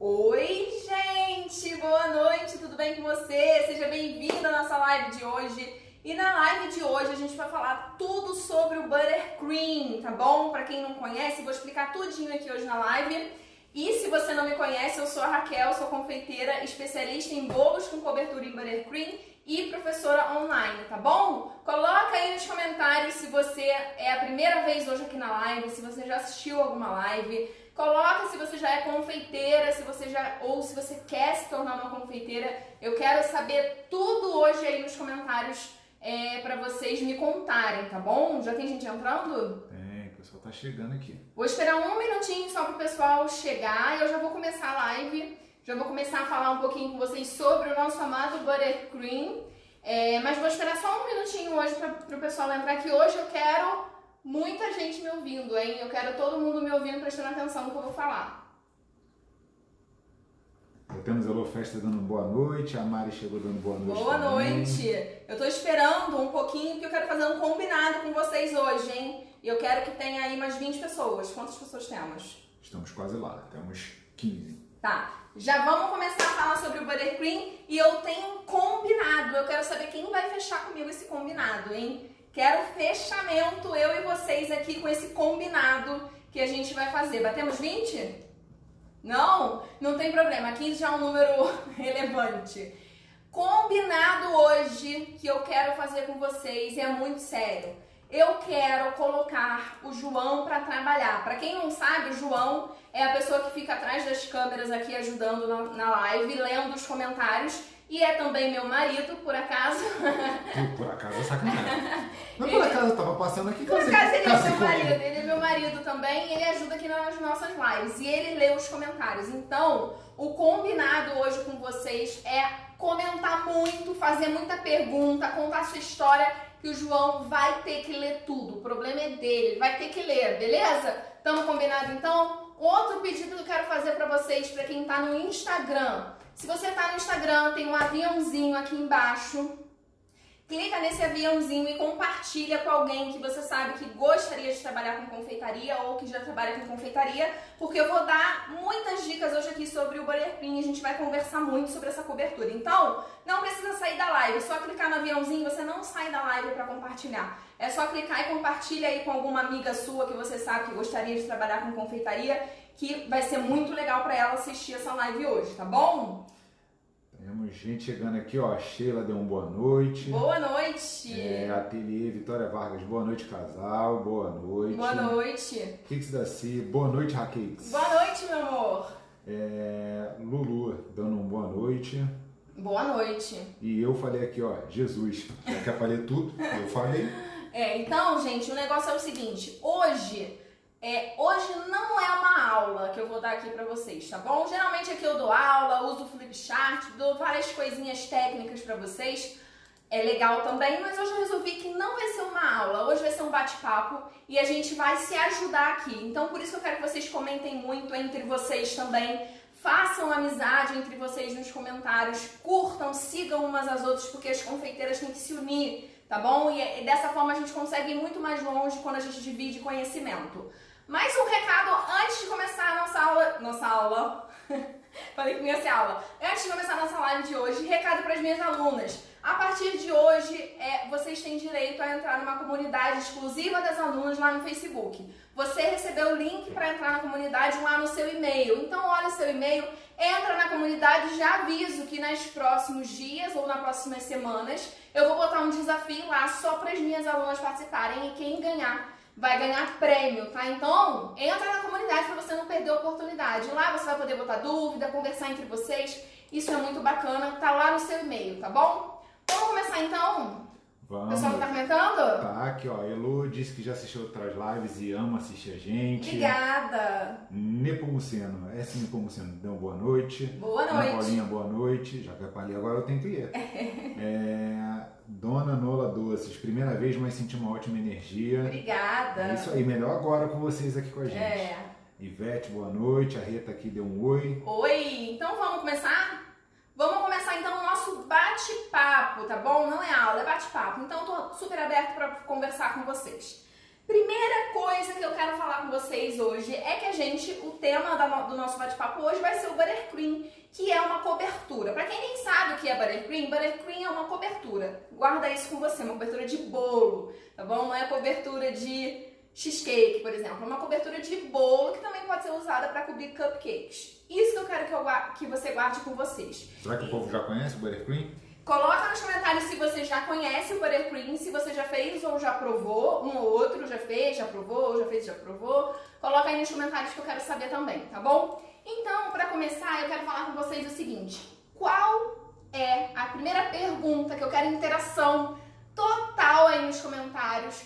Oi, gente! Boa noite, tudo bem com você? Seja bem-vindo à nossa live de hoje. E na live de hoje a gente vai falar tudo sobre o Buttercream, tá bom? Pra quem não conhece, vou explicar tudinho aqui hoje na live. E se você não me conhece, eu sou a Raquel, sou confeiteira, especialista em bolos com cobertura em Buttercream e professora online, tá bom? Coloca aí nos comentários se você é a primeira vez hoje aqui na live, se você já assistiu alguma live. Coloca se você já é confeiteira, se você quer se tornar uma confeiteira. Eu quero saber tudo hoje aí nos comentários pra vocês me contarem, tá bom? Já tem gente entrando? O pessoal tá chegando aqui. Vou esperar um minutinho só pro pessoal chegar e eu já vou começar a live. Já vou começar a falar um pouquinho com vocês sobre o nosso amado Buttercream. Mas vou esperar só um minutinho hoje pro pessoal entrar aqui. Hoje eu quero muita gente me ouvindo, hein? Eu quero todo mundo me ouvindo, prestando atenção no que eu vou falar. Temos a Alô Festa dando boa noite, a Mari chegou dando boa noite. Boa também. noite! Eu tô esperando um pouquinho porque eu quero fazer um combinado com vocês hoje, hein? E eu quero que tenha aí umas 20 pessoas. Quantas pessoas temos? Estamos quase lá, temos 15. Tá, já vamos começar a falar sobre o Buttercream e eu tenho um combinado. Eu quero saber quem vai fechar comigo esse combinado, hein? Quero fechamento, eu e vocês aqui com esse combinado que a gente vai fazer. Batemos 20? Não? Não tem problema, 15 já é um número relevante. Combinado hoje que eu quero fazer com vocês é muito sério. Eu quero colocar o João para trabalhar. Para quem não sabe, o João é a pessoa que fica atrás das câmeras aqui ajudando na live, lendo os comentários. E é também meu marido, por acaso. Por acaso é sacanagem. Mas por acaso eu tava passando aqui. Por acaso ele é meu marido. Ele é meu marido também e ele ajuda aqui nas nossas lives. E ele lê os comentários. Então, o combinado hoje com vocês é comentar muito, fazer muita pergunta, contar a sua história, que o João vai ter que ler tudo. O problema é dele, ele vai ter que ler, beleza? Tamo combinado então? Outro pedido que eu quero fazer pra vocês, pra quem tá no Instagram. Se você tá no Instagram, tem um aviãozinho aqui embaixo. Clica nesse aviãozinho e compartilha com alguém que você sabe que gostaria de trabalhar com confeitaria ou que já trabalha com confeitaria, porque eu vou dar muitas dicas hoje aqui sobre o Buttercream e a gente vai conversar muito sobre essa cobertura. Então, não precisa sair da live, é só clicar no aviãozinho, você não sai da live para compartilhar. É só clicar e compartilha aí com alguma amiga sua que você sabe que gostaria de trabalhar com confeitaria, que vai ser muito legal para ela assistir essa live hoje, tá bom? Temos gente chegando aqui, ó. A Sheila deu uma boa noite. Boa noite. Ateliê Vitória Vargas, boa noite, casal. Boa noite. Boa noite. Kix da Cia, boa noite, Raquel. Boa noite, meu amor. Lulu dando uma boa noite. Boa noite. E eu falei aqui, ó, Jesus. Já que eu falei tudo, eu falei. Então, gente, o negócio é o seguinte. Hoje não é uma aula que eu vou dar aqui pra vocês, tá bom? Geralmente aqui eu dou aula, uso o Flipchart, dou várias coisinhas técnicas pra vocês. É legal também, mas hoje eu resolvi que não vai ser uma aula, hoje vai ser um bate-papo e a gente vai se ajudar aqui. Então, por isso que eu quero que vocês comentem muito entre vocês também. Façam amizade entre vocês nos comentários, curtam, sigam umas às outras, porque as confeiteiras têm que se unir, tá bom? E dessa forma a gente consegue ir muito mais longe quando a gente divide conhecimento. Mais um recado antes de começar a nossa aula. Falei que não ia ser aula. Antes de começar a nossa live de hoje, recado para as minhas alunas. A partir de hoje, vocês têm direito a entrar numa comunidade exclusiva das alunas lá no Facebook. Você recebeu o link para entrar na comunidade lá no seu e-mail. Então, olha o seu e-mail, entra na comunidade, já aviso que nos próximos dias ou nas próximas semanas, eu vou botar um desafio lá só para as minhas alunas participarem e quem ganhar vai ganhar prêmio, tá? Então, entra na comunidade para você não perder a oportunidade. Lá você vai poder botar dúvida, conversar entre vocês. Isso é muito bacana, tá lá no seu e-mail, tá bom? Vamos começar então? Vamos. O pessoal que tá comentando? Tá, aqui ó, Elo disse que já assistiu outras lives e ama assistir a gente. Obrigada! Nepomuceno, Nepomuceno, deu uma boa noite. Boa noite. Ana Paulinha, boa noite. Já que eu falei agora eu tenho que ir. Dona Nola Doces, primeira vez, mas senti uma ótima energia. Obrigada! É isso aí, melhor agora com vocês aqui com a gente. Ivete, boa noite. A Rita aqui deu um oi. Oi! Então vamos começar? Vamos começar então o nosso bate-papo, tá bom? Não é aula, é bate-papo. Então eu tô super aberto para conversar com vocês. Primeira coisa que eu quero falar com vocês hoje é que o tema do nosso bate-papo hoje vai ser o buttercream, que é uma cobertura. Para quem nem sabe o que é buttercream é uma cobertura. Guarda isso com você, uma cobertura de bolo, tá bom? Não é cobertura de cheesecake, por exemplo. É uma cobertura de bolo que também pode ser usada para cobrir cupcakes. Isso que eu quero que você guarde com vocês. Será que o povo já conhece o buttercream? Coloca nos comentários se você já conhece o buttercream, se você já fez ou já provou, um ou outro já fez, já provou, já fez, já provou. Coloca aí nos comentários que eu quero saber também, tá bom? Então, para começar, eu quero falar com vocês o seguinte: qual é a primeira pergunta que eu quero interação total aí nos comentários?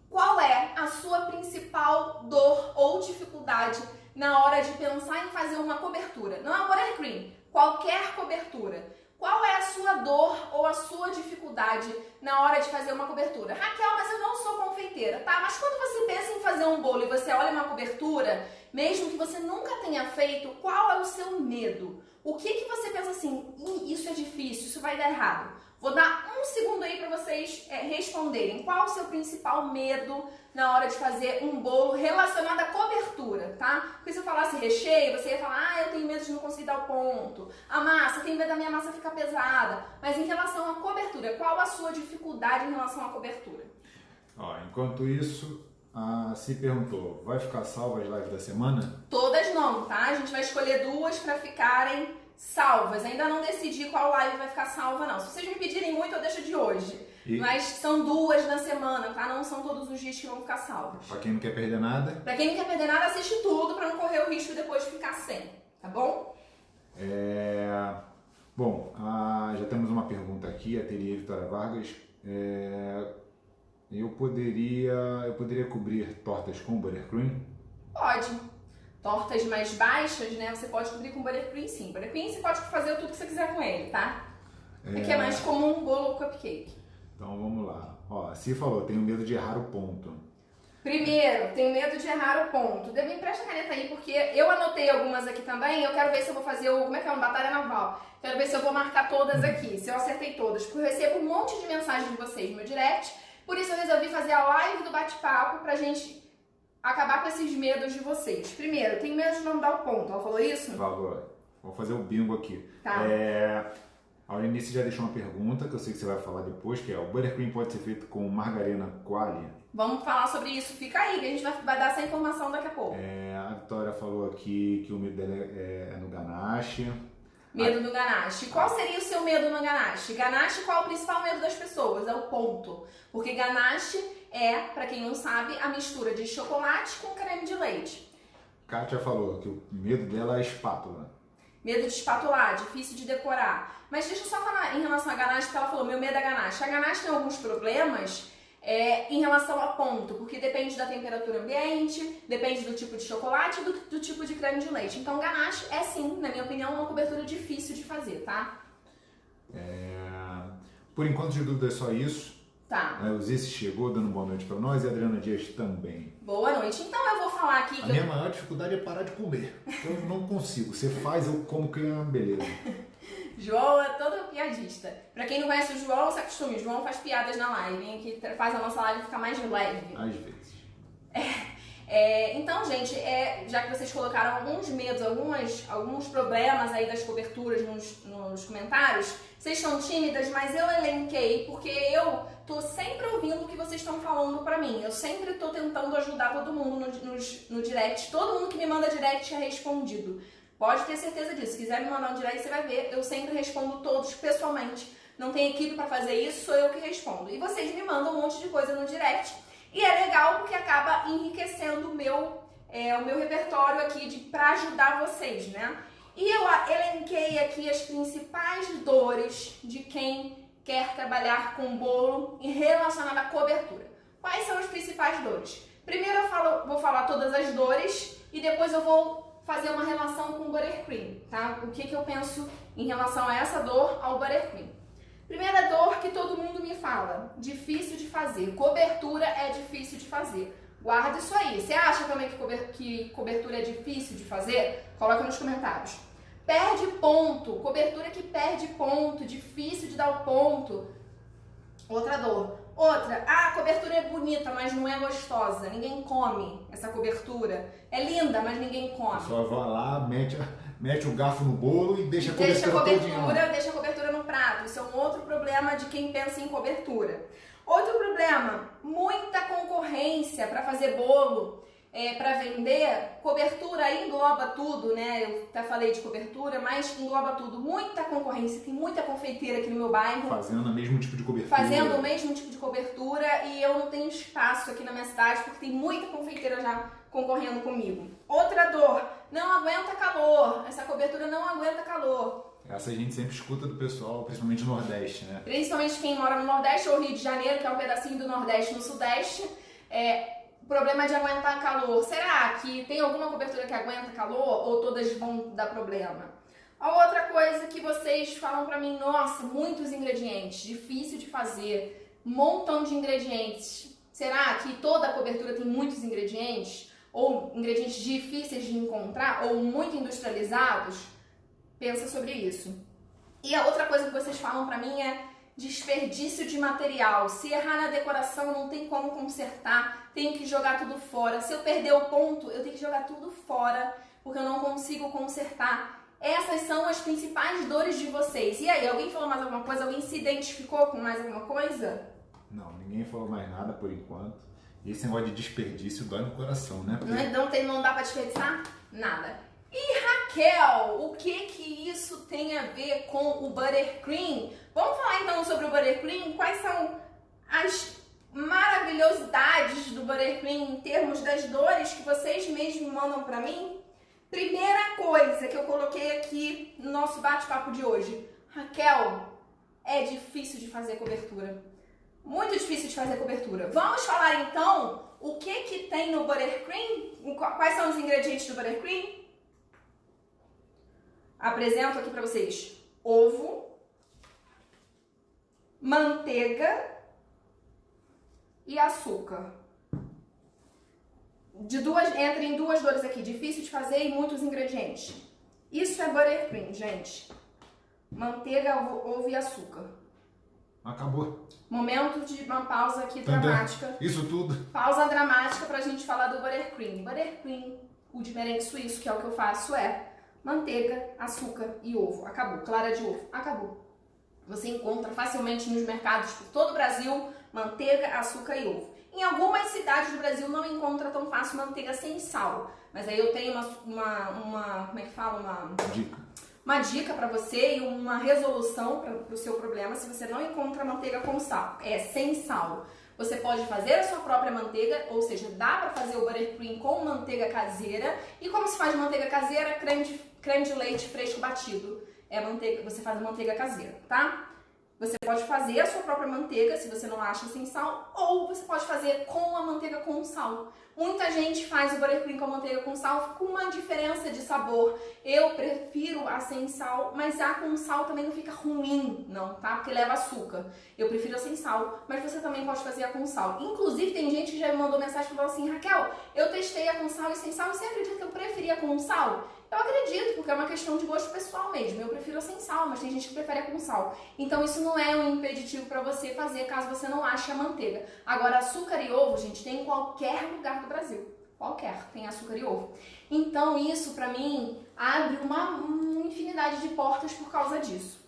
Qual é a sua principal dor ou dificuldade na hora de pensar em fazer uma cobertura? Não é o buttercream, qualquer cobertura. Qual é a sua dor ou a sua dificuldade na hora de fazer uma cobertura? Raquel, mas eu não sou confeiteira, tá? Mas quando você pensa em fazer um bolo e você olha uma cobertura, mesmo que você nunca tenha feito, qual é o seu medo? O que você pensa assim, isso é difícil, isso vai dar errado? Vou dar um segundo aí para vocês responderem. Qual o seu principal medo na hora de fazer um bolo relacionado à cobertura, tá? Porque se eu falasse recheio, você ia falar, eu tenho medo de não conseguir dar o ponto. A massa, eu tenho medo da minha massa ficar pesada. Mas em relação à cobertura, qual a sua dificuldade em relação à cobertura? Enquanto isso, se perguntou, vai ficar salva as lives da semana? Todas não, tá? A gente vai escolher 2 para ficarem salvas. Ainda não decidi qual live vai ficar salva, não. Se vocês me pedirem muito, eu deixo de hoje. Mas são 2 na semana, tá? Não são todos os dias que vão ficar salvos. Pra quem não quer perder nada? Pra quem não quer perder nada, assiste tudo pra não correr o risco depois de ficar sem, tá bom? Bom, já temos uma pergunta aqui, a Teria Vitória Vargas. Eu poderia cobrir tortas com buttercream? Pode. Tortas mais baixas, né? Você pode cobrir com buttercream sim. Buttercream você pode fazer tudo que você quiser com ele, tá? Que é mais comum um bolo ou cupcake. Então vamos lá. A Si falou, tenho medo de errar o ponto. Primeiro, tenho medo de errar o ponto. Me empresta a caneta aí, porque eu anotei algumas aqui também. Eu quero ver se eu vou fazer como é que é uma batalha naval. Quero ver se eu vou marcar todas aqui, se eu acertei todas. Porque eu recebo um monte de mensagens de vocês no meu direct. Por isso eu resolvi fazer a live do bate-papo pra gente acabar com esses medos de vocês. Primeiro, tenho medo de não dar o ponto. Ela falou isso? Falou. Vou fazer o bingo aqui. Tá. A Eunice já deixou uma pergunta, que eu sei que você vai falar depois, que é: o buttercream pode ser feito com margarina qualia? Vamos falar sobre isso. Fica aí, que a gente vai dar essa informação daqui a pouco. A Vitória falou aqui que o medo dela é no ganache. Medo do ganache. Qual seria o seu medo no ganache? Ganache, qual é o principal medo das pessoas? É o ponto. Porque ganache pra quem não sabe, a mistura de chocolate com creme de leite. Kátia falou que o medo dela é a espátula. Medo de espatular, difícil de decorar. Mas deixa eu só falar em relação à ganache, porque ela falou, meu medo é ganache. A ganache tem alguns problemas em relação a ponto, porque depende da temperatura ambiente, depende do tipo de chocolate e do tipo de creme de leite. Então ganache é sim, na minha opinião, uma cobertura difícil de fazer, tá? Por enquanto de dúvida é só isso. Tá. O Zice chegou dando boa noite pra nós e a Adriana Dias também. Boa noite. Então eu vou falar aqui que a minha maior dificuldade é parar de comer. Eu não consigo. Você faz, eu como que é uma beleza. João é todo piadista. Pra quem não conhece o João, se acostume. O João faz piadas na live, que faz a nossa live ficar mais leve. Às vezes. Então, gente, já que vocês colocaram alguns medos, alguns problemas aí das coberturas nos comentários, vocês estão tímidas, mas eu elenquei porque eu tô sempre ouvindo o que vocês estão falando pra mim. Eu sempre tô tentando ajudar todo mundo no direct. Todo mundo que me manda direct é respondido. Pode ter certeza disso. Se quiser me mandar um direct, você vai ver. Eu sempre respondo todos pessoalmente. Não tem equipe pra fazer isso, sou eu que respondo. E vocês me mandam um monte de coisa no direct. E é legal porque acaba enriquecendo o meu repertório aqui pra ajudar vocês, né? E eu elenquei aqui as principais dores de quem quer trabalhar com bolo em relacionado à cobertura. Quais são as principais dores? Primeiro eu vou falar todas as dores e depois eu vou fazer uma relação com o buttercream, tá? O que eu penso em relação a essa dor ao buttercream. Primeira dor que todo mundo me fala, difícil de fazer. Cobertura é difícil de fazer. Guarda isso aí. Você acha também que cobertura é difícil de fazer? Coloca nos comentários. Perde ponto. Cobertura que perde ponto, difícil de dar o ponto. Outra dor. Outra, a cobertura é bonita, mas não é gostosa. Ninguém come essa cobertura. É linda, mas ninguém come. Só vai lá, mete o garfo no bolo e deixa a Deixa a cobertura no prato. Isso é um outro problema de quem pensa em cobertura. Outro problema, muita concorrência para fazer bolo, para vender. Cobertura engloba tudo, né? Eu até falei de cobertura, mas engloba tudo. Muita concorrência, tem muita confeiteira aqui no meu bairro. Fazendo o mesmo tipo de cobertura. Fazendo o mesmo tipo de cobertura e eu não tenho espaço aqui na minha cidade porque tem muita confeiteira já concorrendo comigo. Outra dor, não aguenta calor. Essa cobertura não aguenta calor. Essa a gente sempre escuta do pessoal, principalmente no Nordeste, né? Principalmente quem mora no Nordeste ou Rio de Janeiro, que é um pedacinho do Nordeste no Sudeste. Problema de aguentar calor. Será que tem alguma cobertura que aguenta calor ou todas vão dar problema? A outra coisa que vocês falam pra mim, nossa, muitos ingredientes, difícil de fazer, montão de ingredientes. Será que toda cobertura tem muitos ingredientes? Ou ingredientes difíceis de encontrar? Ou muito industrializados? Pensa sobre isso. E a outra coisa que vocês falam pra mim é desperdício de material. Se errar na decoração, não tem como consertar, tenho que jogar tudo fora. Se eu perder o ponto, eu tenho que jogar tudo fora, porque eu não consigo consertar. Essas são as principais dores de vocês. E aí, alguém falou mais alguma coisa? Alguém se identificou com mais alguma coisa? Não, ninguém falou mais nada por enquanto. E esse negócio de desperdício dói no coração, né? Porque... Não dá pra desperdiçar? Nada. E Raquel, o que isso tem a ver com o buttercream? Vamos falar então sobre o buttercream? Quais são as maravilhosidades do buttercream em termos das dores que vocês mesmos mandam pra mim? Primeira coisa que eu coloquei aqui no nosso bate-papo de hoje. Raquel, é difícil de fazer cobertura. Muito difícil de fazer cobertura. Vamos falar então o que tem no buttercream? Quais são os ingredientes do buttercream? Apresento aqui para vocês ovo, manteiga e açúcar. Entra em duas dores aqui, difícil de fazer e muitos ingredientes. Isso é buttercream, gente. Manteiga, ovo e açúcar. Acabou. Momento de uma pausa aqui dramática. Isso tudo. Pausa dramática pra gente falar do buttercream. Buttercream, o de merengue suíço, que é o que eu faço, é manteiga, açúcar e ovo. Acabou. Clara de ovo. Acabou. Você encontra facilmente nos mercados por todo o Brasil manteiga, açúcar e ovo. Em algumas cidades do Brasil não encontra tão fácil manteiga sem sal. Mas aí eu tenho como é que fala? Uma dica para você e uma resolução para o seu problema se você não encontra manteiga com sal. É sem sal. Você pode fazer a sua própria manteiga, ou seja, dá para fazer o buttercream com manteiga caseira. E como se faz manteiga caseira? Creme de leite fresco batido. Você faz a manteiga caseira, tá? Você pode fazer a sua própria manteiga, se você não acha sem sal, ou você pode fazer com a manteiga com sal. Muita gente faz o buttercream com a manteiga com sal com uma diferença de sabor. Eu prefiro a sem sal, mas a com sal também não fica ruim, não, tá? Porque leva açúcar. Eu prefiro a sem sal, mas você também pode fazer a com sal. Inclusive, tem gente que já me mandou mensagem e falou assim: Raquel, eu testei a com sal e sem sal, e você acredita que eu preferia com sal? Eu acredito, porque é uma questão de gosto pessoal mesmo. Eu prefiro a sem sal, mas tem gente que prefere a com sal. Então isso não é um impeditivo para você fazer caso você não ache a manteiga. Agora, açúcar e ovo, gente, tem em qualquer lugar do Brasil. Qualquer, tem açúcar e ovo. Então isso, pra mim, abre uma infinidade de portas por causa disso.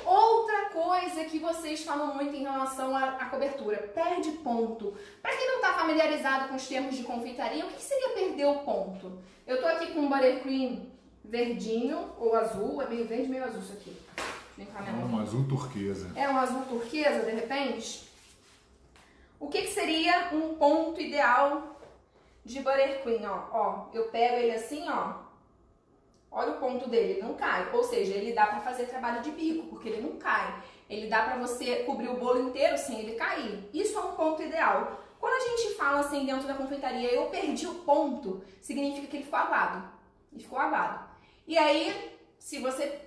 Outra coisa que vocês falam muito em relação à cobertura, perde ponto. Para quem não está familiarizado com os termos de confeitaria, o que seria perder o ponto? Eu tô aqui com um buttercream verdinho ou azul, é meio verde, meio azul isso aqui. Vem cá, minha mão. Um azul turquesa. É um azul turquesa, de repente? O que seria um ponto ideal de buttercream? Ó, eu pego ele assim, ó. Olha o ponto dele, ele não cai. Ou seja, ele dá pra fazer trabalho de bico, porque ele não cai. Ele dá pra você cobrir o bolo inteiro sem ele cair. Isso é um ponto ideal. Quando a gente fala assim dentro da confeitaria, eu perdi o ponto, significa que ele ficou aguado. Ele ficou aguado. E aí, se você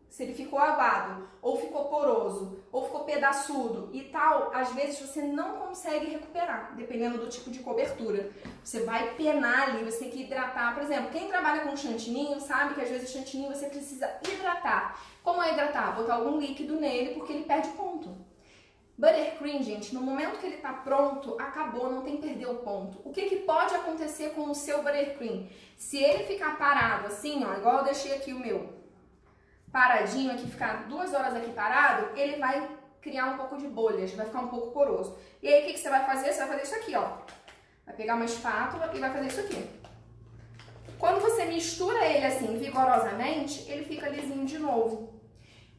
se ele ficou aguado, ou ficou poroso, ou ficou pedaçudo e tal, às vezes você não consegue recuperar, dependendo do tipo de cobertura. Você vai penar ali, você tem que hidratar. Por exemplo, quem trabalha com chantininho sabe que às vezes o chantininho você precisa hidratar. Como é hidratar? Botar algum líquido nele, porque ele perde ponto. Buttercream, gente, no momento que ele tá pronto, acabou, não tem perder o ponto. O que pode acontecer com o seu Buttercream? Se ele ficar parado assim, ó, igual eu deixei aqui o meu, paradinho aqui, ficar 2 horas aqui parado, ele vai criar um pouco de bolhas, vai ficar um pouco poroso. E aí, o que você vai fazer? Você vai fazer isso aqui, ó. Vai pegar uma espátula e vai fazer isso aqui. Quando você mistura ele assim, vigorosamente, ele fica lisinho de novo.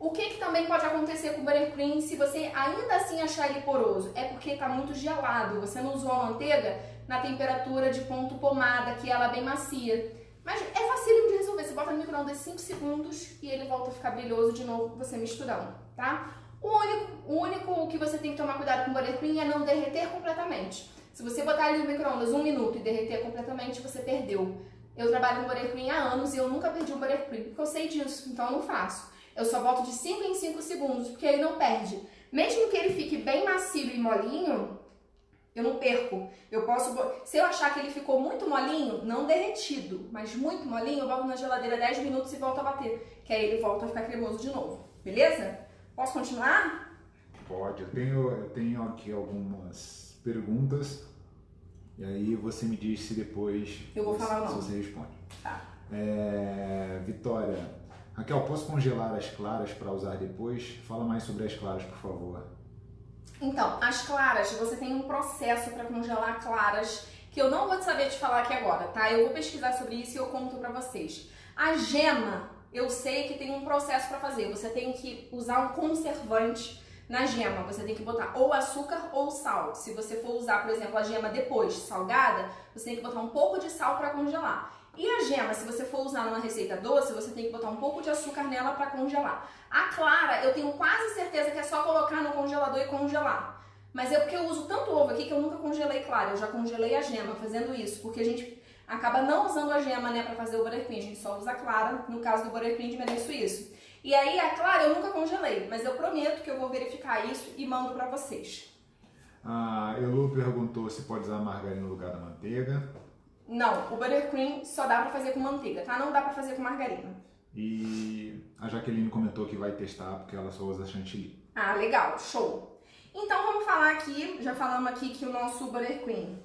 O que também pode acontecer com o Buttercream se você ainda assim achar ele poroso? É porque está muito gelado, você não usou a manteiga na temperatura de ponto pomada, que ela é bem macia. Mas é facílimo de resolver, você bota no micro-ondas 5 segundos e ele volta a ficar brilhoso de novo, você misturando, tá? O único que você tem que tomar cuidado com o Buttercream é não derreter completamente. Se você botar ele no micro-ondas 1 minuto e derreter completamente, você perdeu. Eu trabalho com Buttercream há anos e eu nunca perdi um Buttercream, porque eu sei disso, então eu não faço. Eu só boto de 5 em 5 segundos, porque ele não perde. Mesmo que ele fique bem macio e molinho, eu não perco. Eu posso, se eu achar que ele ficou muito molinho, não derretido, mas muito molinho, eu boto na geladeira 10 minutos e volto a bater. Que aí ele volta a ficar cremoso de novo. Beleza? Posso continuar? Pode. Eu tenho aqui algumas perguntas. E aí você me diz se depois eu vou falar se você responde. Tá. Vitória, Raquel, posso congelar as claras para usar depois? Fala mais sobre as claras, por favor. Então, as claras, você tem um processo para congelar claras que eu não vou saber te falar aqui agora, tá? Eu vou pesquisar sobre isso e eu conto para vocês. A gema, eu sei que tem um processo para fazer. Você tem que usar um conservante na gema. Você tem que botar ou açúcar ou sal. Se você for usar, por exemplo, a gema depois salgada, você tem que botar um pouco de sal para congelar. E a gema, se você for usar numa receita doce, você tem que botar um pouco de açúcar nela para congelar. A clara, eu tenho quase certeza que é só colocar no congelador e congelar. Mas é porque eu uso tanto ovo aqui que eu nunca congelei clara. Eu já congelei a gema fazendo isso, porque a gente acaba não usando a gema, né, para fazer o Buttercream. A gente só usa a clara, no caso do Buttercream de merengue suíço. E aí a clara eu nunca congelei, mas eu prometo que eu vou verificar isso e mando para vocês. A Elu perguntou se pode usar margarina no lugar da manteiga. Não, o Buttercream só dá pra fazer com manteiga, tá? Não dá pra fazer com margarina. E a Jaqueline comentou que vai testar porque ela só usa chantilly. Ah, legal, show. Então vamos falar aqui, já falamos aqui que o nosso Buttercream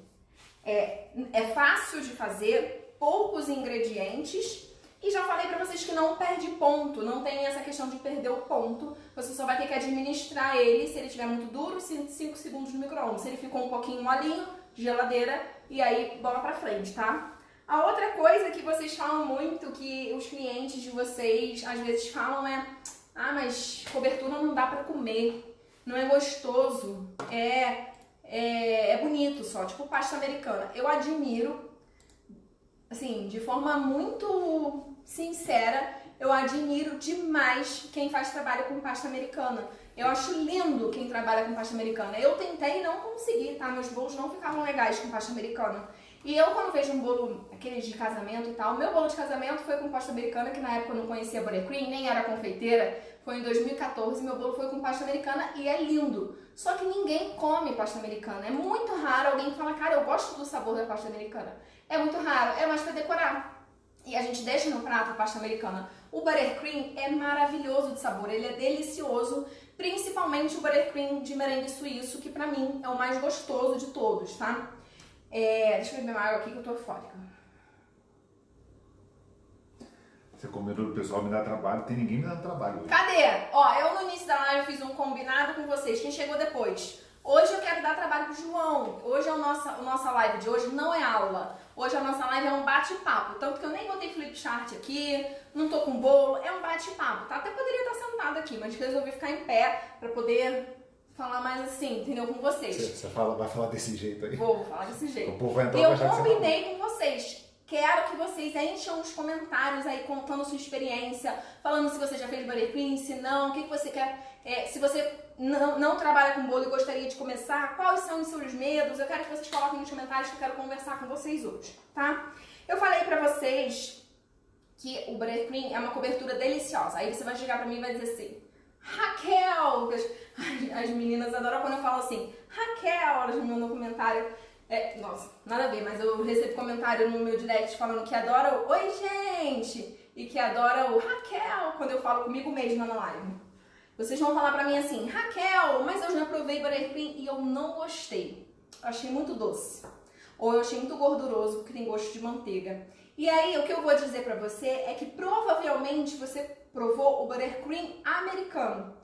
é fácil de fazer, poucos ingredientes e já falei pra vocês que não perde ponto, não tem essa questão de perder o ponto, você só vai ter que administrar ele, se ele estiver muito duro, 5 segundos no micro-ondas, se ele ficou um pouquinho molinho, geladeira e aí bola pra frente, tá? A outra coisa que vocês falam muito, que os clientes de vocês às vezes falam ah, mas cobertura não dá pra comer, não é gostoso, é bonito só, tipo pasta americana. Eu admiro, assim, de forma muito sincera, eu admiro demais quem faz trabalho com pasta americana. Eu acho lindo quem trabalha com pasta americana. Eu tentei e não consegui, tá? Meus bolos não ficavam legais com pasta americana. E eu, quando vejo um bolo, aqueles de casamento e tal, meu bolo de casamento foi com pasta americana, que na época eu não conhecia Buttercream, nem era confeiteira. Foi em 2014, meu bolo foi com pasta americana e é lindo. Só que ninguém come pasta americana. É muito raro alguém que fala, cara, eu gosto do sabor da pasta americana. É muito raro, é mais pra decorar. E a gente deixa no prato a pasta americana. O Buttercream é maravilhoso de sabor, ele é delicioso, principalmente o Buttercream de merengue suíço, que pra mim é o mais gostoso de todos, tá? Deixa eu beber uma água aqui que eu tô eufórica. Você combinou do pessoal me dar trabalho, tem ninguém me dando trabalho hoje. Cadê? Ó, eu no início da live fiz um combinado com vocês, quem chegou depois? Hoje eu quero dar trabalho pro João. Hoje a nossa live de hoje não é aula. Hoje a nossa live é um bate-papo. Tanto que eu nem botei flip chart aqui, não tô com bolo, é um bate-papo, tá? Até poderia estar sentada aqui, mas resolvi ficar em pé pra poder falar mais assim, entendeu? Com vocês. Você vai falar desse jeito aí? Vou falar desse jeito. O povo vai entrar Eu combinei com vocês. Quero que vocês encham os comentários aí contando sua experiência, falando se você já fez Buttercream, se não, o que você quer, se você não trabalha com bolo e gostaria de começar, quais são os seus medos, eu quero que vocês coloquem nos comentários que eu quero conversar com vocês hoje, tá? Eu falei pra vocês que o Buttercream é uma cobertura deliciosa, aí você vai chegar pra mim e vai dizer assim, Raquel, as meninas adoram quando eu falo assim, Raquel, elas me mandam comentário, nossa, nada a ver, mas eu recebo comentário no meu direct falando que adora o Oi, gente! E que adora o Raquel quando eu falo comigo mesma na live. Vocês vão falar pra mim assim, Raquel, mas eu já provei buttercream e eu não gostei. Eu achei muito doce. Ou eu achei muito gorduroso, porque tem gosto de manteiga. E aí, o que eu vou dizer pra você é que provavelmente você provou o buttercream americano.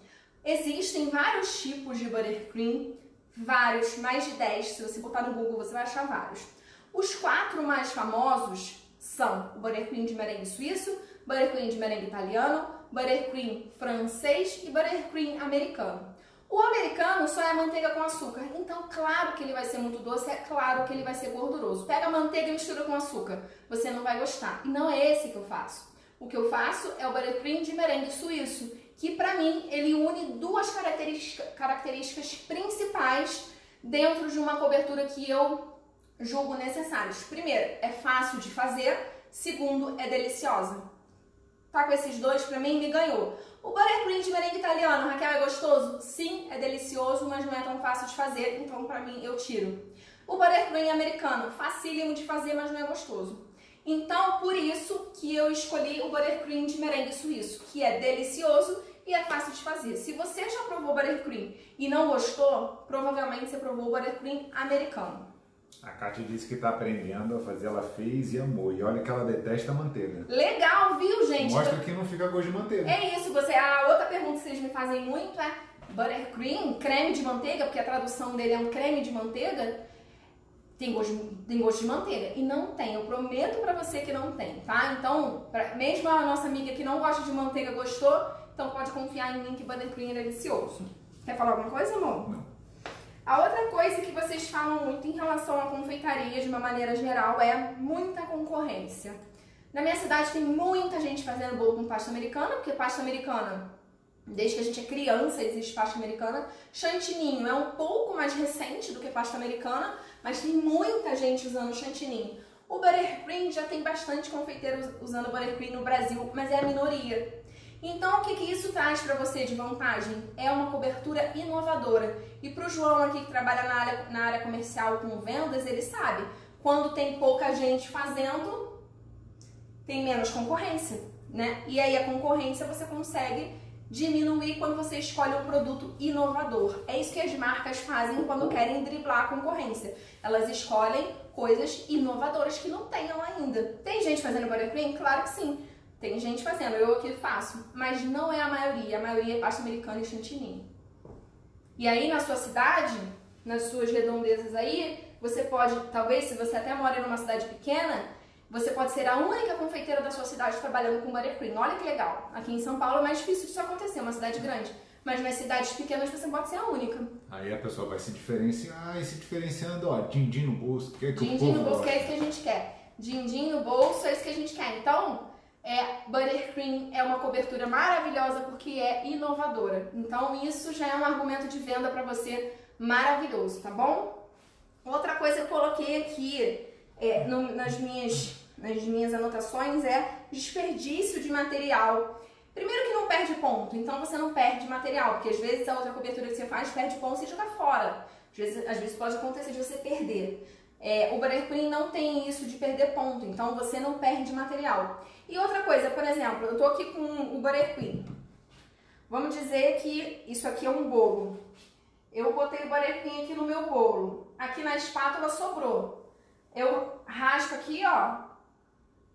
Existem vários tipos de buttercream, vários, mais de 10. Se você botar no Google, você vai achar vários. Os 4 mais famosos são o buttercream de merengue suíço, buttercream de merengue italiano, buttercream francês e buttercream americano. O americano só é manteiga com açúcar, então claro que ele vai ser muito doce, é claro que ele vai ser gorduroso. Pega a manteiga e mistura com açúcar, você não vai gostar. E não é esse que eu faço. O que eu faço é o buttercream de merengue suíço, que pra mim ele une 2 características principais dentro de uma cobertura que eu julgo necessárias. Primeiro, é fácil de fazer. Segundo, é deliciosa. Tá com esses 2, pra mim, me ganhou. O buttercream de merengue italiano, Raquel, é gostoso? Sim, é delicioso, mas não é tão fácil de fazer, então pra mim eu tiro. O buttercream americano, facílimo de fazer, mas não é gostoso. Então, por isso que eu escolhi o buttercream de merengue suíço, que é delicioso e é fácil de fazer. Se você já provou o buttercream e não gostou, provavelmente você provou o buttercream americano. A Kátia disse que está aprendendo a fazer, ela fez e amou. E olha que ela detesta a manteiga. Legal, viu, gente? Mostra que não fica gosto de manteiga. É isso, a outra pergunta que vocês me fazem muito é buttercream, creme de manteiga, porque a tradução dele é um creme de manteiga, tem gosto de manteiga. E não tem, eu prometo pra você que não tem, tá? Então, mesmo a nossa amiga que não gosta de manteiga gostou, então pode confiar em mim que buttercream é delicioso. Quer falar alguma coisa, amor? Não. A outra coisa que vocês falam muito em relação à confeitaria, de uma maneira geral, é muita concorrência. Na minha cidade tem muita gente fazendo bolo com pasta americana, porque pasta americana, desde que a gente é criança, existe pasta americana. Chantininho é um pouco mais recente do que pasta americana, mas tem muita gente usando chantininho. O buttercream já tem bastante confeiteiro usando buttercream no Brasil, mas é a minoria. Então, o que isso traz para você de vantagem? É uma cobertura inovadora. E para o João aqui, que trabalha na área comercial com vendas, ele sabe, quando tem pouca gente fazendo, tem menos concorrência, né? E aí a concorrência você consegue diminuir quando você escolhe um produto inovador. É isso que as marcas fazem quando querem driblar a concorrência. Elas escolhem coisas inovadoras que não tenham ainda. Tem gente fazendo buttercream? Claro que sim. Tem gente fazendo, eu aqui faço, mas não é a maioria é pasta americana e chantininho. E aí na sua cidade, nas suas redondezas aí, você pode, talvez se você até mora numa cidade pequena, você pode ser a única confeiteira da sua cidade trabalhando com buttercream. Olha que legal. Aqui em São Paulo é mais difícil disso acontecer, uma cidade grande. Mas nas cidades pequenas você pode ser a única. Aí a pessoa vai se diferenciar, e se diferenciando, ó, din-din no bolso, que é que din-din o povo no bolso, gosta. que é isso que a gente quer. Din-din no bolso, é isso que a gente quer. Então, buttercream é uma cobertura maravilhosa porque é inovadora. Então isso já é um argumento de venda para você maravilhoso, tá bom? Outra coisa que eu coloquei aqui nas minhas anotações é desperdício de material. Primeiro que não perde ponto, então você não perde material, porque às vezes a outra cobertura que você faz perde ponto e você joga fora. Às vezes pode acontecer de você perder. O buttercream não tem isso de perder ponto, então você não perde material. E outra coisa, por exemplo, eu tô aqui com o buttercream. Vamos dizer que isso aqui é um bolo. Eu botei o buttercream aqui no meu bolo. Aqui na espátula sobrou. Eu raspo aqui, ó.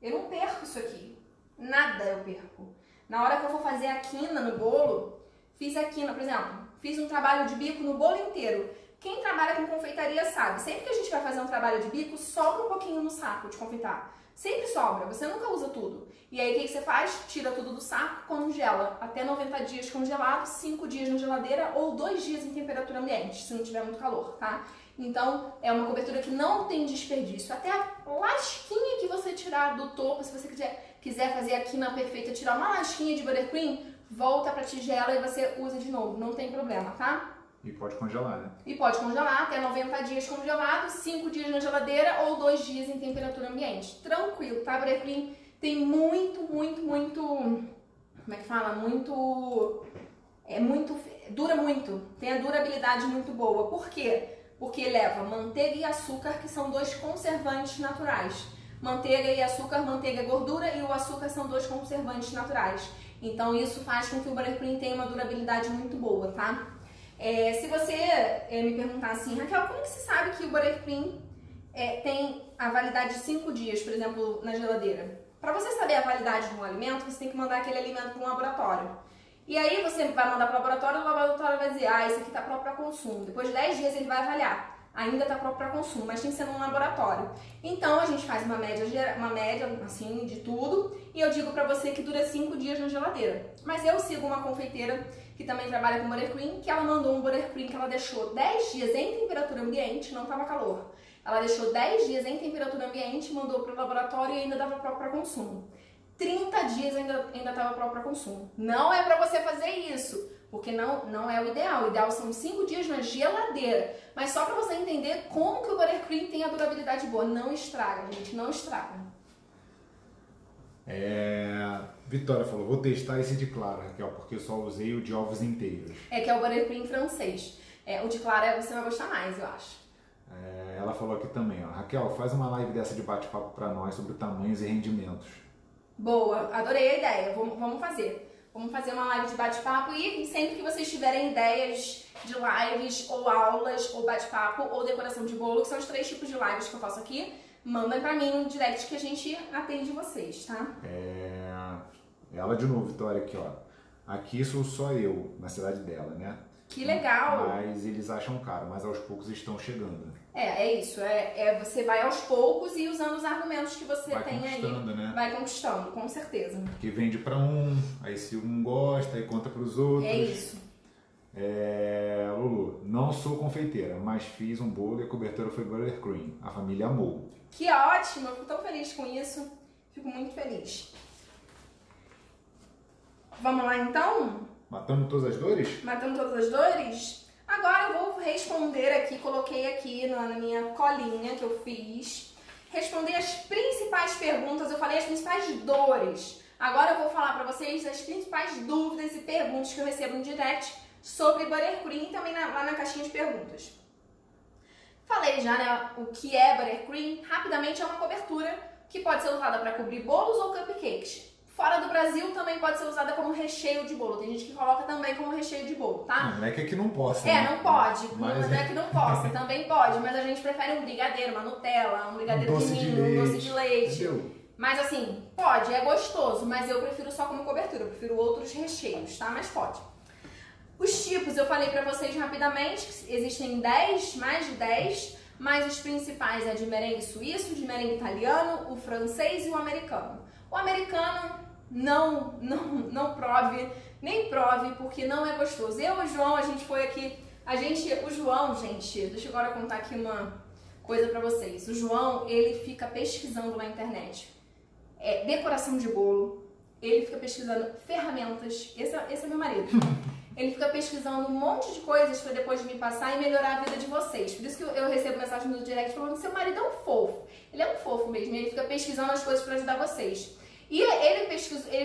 Eu não perco isso aqui. Nada eu perco. Na hora que eu vou fazer a quina no bolo, fiz a quina, por exemplo, fiz um trabalho de bico no bolo inteiro. Quem trabalha com confeitaria sabe, sempre que a gente vai fazer um trabalho de bico, sobra um pouquinho no saco de confeitar. Sempre sobra, você nunca usa tudo. E aí o que você faz? Tira tudo do saco, congela. Até 90 dias congelado, 5 dias na geladeira ou 2 dias em temperatura ambiente, se não tiver muito calor, tá? Então é uma cobertura que não tem desperdício. Até a lasquinha que você tirar do topo, se você quiser fazer a quina perfeita, tirar uma lasquinha de buttercream, volta pra tigela e você usa de novo, não tem problema, tá? E pode congelar, né? E pode congelar até 90 dias congelado, 5 dias na geladeira ou 2 dias em temperatura ambiente. Tranquilo, tá? Buttercream tem muito, como é que fala? Dura muito, tem a durabilidade muito boa. Por quê? Porque leva manteiga e açúcar, que são 2 conservantes naturais. Manteiga e açúcar, manteiga é gordura e o açúcar são dois conservantes naturais. Então isso faz com que o buttercream tenha uma durabilidade muito boa, tá? Se você me perguntar assim, Raquel, como que se sabe que o buttercream tem a validade de 5 dias, por exemplo, na geladeira? Para você saber a validade de um alimento, você tem que mandar aquele alimento para um laboratório. E aí você vai mandar para o laboratório vai dizer, isso aqui está próprio para consumo. Depois de 10 dias ele vai avaliar. Ainda está próprio para consumo, mas tem que ser num laboratório. Então a gente faz uma média assim de tudo e eu digo para você que dura 5 dias na geladeira. Mas eu sigo uma confeiteira que também trabalha com buttercream, que ela mandou um buttercream que ela deixou 10 dias em temperatura ambiente, não estava calor. Ela deixou 10 dias em temperatura ambiente, mandou para o laboratório e ainda dava próprio para consumo. 30 dias ainda estava próprio para consumo. Não é para você fazer isso, porque não é o ideal. O ideal são 5 dias na geladeira. Mas só para você entender como que o buttercream tem a durabilidade boa. Não estraga, gente, não estraga. Vitória falou, vou testar esse de clara, Raquel, porque eu só usei o de ovos inteiros. Que é o buttercream francês. O de clara você vai gostar mais, eu acho. Ela falou aqui também, ó, Raquel, faz uma live dessa de bate-papo para nós sobre tamanhos e rendimentos. Boa, adorei a ideia, vamos fazer. Vamos fazer uma live de bate-papo e sempre que vocês tiverem ideias de lives, ou aulas, ou bate-papo, ou decoração de bolo, que são os 3 tipos de lives que eu faço aqui, mandem pra mim no direct que a gente atende vocês, tá? Ela de novo, Vitória, aqui, ó. Aqui sou só eu, na cidade dela, né? Que legal! Mas eles acham caro, mas aos poucos estão chegando. É isso, você vai aos poucos e usando os argumentos que você tem aí. Né? Vai conquistando, com certeza. Que vende pra um, aí se um gosta, aí conta pros outros. É isso. Lulu, não sou confeiteira, mas fiz um bolo e a cobertura foi buttercream. A família amou. Que ótimo, eu fico tão feliz com isso. Fico muito feliz. Vamos lá então? Matando todas as dores? Matando todas as dores? Agora eu vou responder aqui, coloquei aqui na minha colinha que eu fiz. Responder as principais perguntas, eu falei as principais dores. Agora eu vou falar pra vocês as principais dúvidas e perguntas que eu recebo no direct sobre buttercream e também lá na caixinha de perguntas. Falei já, né, o que é buttercream. Rapidamente é uma cobertura que pode ser usada para cobrir bolos ou cupcakes. Fora do Brasil também pode ser usada como recheio de bolo. Tem gente que coloca também como recheio de bolo, tá? Não é que aqui não possa. Né? Não pode. Mas não é que não possa, também pode. Mas a gente prefere um brigadeiro, uma Nutella, um brigadeiro de ninho, um doce de leite. Entendeu? Mas assim, pode, é gostoso, mas eu prefiro só como cobertura. Eu prefiro outros recheios, tá? Mas pode. Os tipos, eu falei pra vocês rapidamente, que existem 10, mais de 10, mas os principais é de merengue suíço, de merengue italiano, o francês e o americano. O americano não prove, nem prove, porque não é gostoso. Eu e o João, a gente foi aqui, o João, gente, deixa eu agora contar aqui uma coisa pra vocês. O João, ele fica pesquisando na internet decoração de bolo, ele fica pesquisando ferramentas, esse é meu marido. Ele fica pesquisando um monte de coisas para depois me passar e melhorar a vida de vocês. Por isso que eu recebo mensagem no direct falando que seu marido é um fofo. Ele é um fofo mesmo, ele fica pesquisando as coisas para ajudar vocês. E ele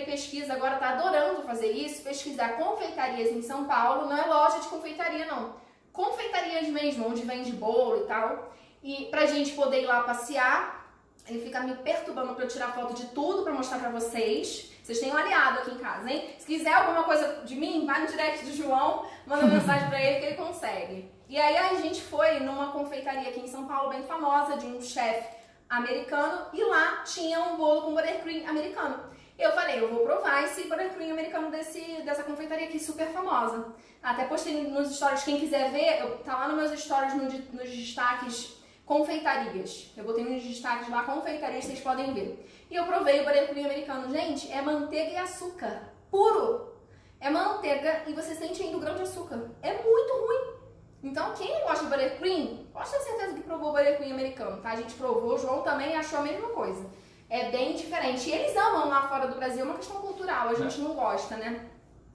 pesquisa, agora tá adorando fazer isso, pesquisar confeitarias em São Paulo, não é loja de confeitaria não, confeitarias mesmo, onde vende bolo e tal, e pra gente poder ir lá passear. Ele fica me perturbando pra eu tirar foto de tudo pra mostrar pra vocês. Vocês têm um aliado aqui em casa, hein? Se quiser alguma coisa de mim, vai no direct do João, manda mensagem pra ele que ele consegue. E aí a gente foi numa confeitaria aqui em São Paulo, bem famosa, de um chefe americano, e lá tinha um bolo com buttercream americano. Eu falei, eu vou provar esse buttercream americano dessa confeitaria aqui, super famosa. Até postei nos stories, quem quiser ver, tá lá nos meus stories, nos destaques, confeitarias. Eu botei nos destaques lá, confeitarias, vocês podem ver. E eu provei o buttercream americano. Gente, é manteiga e açúcar, puro. É manteiga e você sente ainda o grão de açúcar. É muito ruim. Então, quem não gosta de buttercream, pode ter certeza que provou o buttercream americano, tá? A gente provou, o João também achou a mesma coisa. É bem diferente. E eles amam lá fora do Brasil, é uma questão cultural, a gente não gosta, né?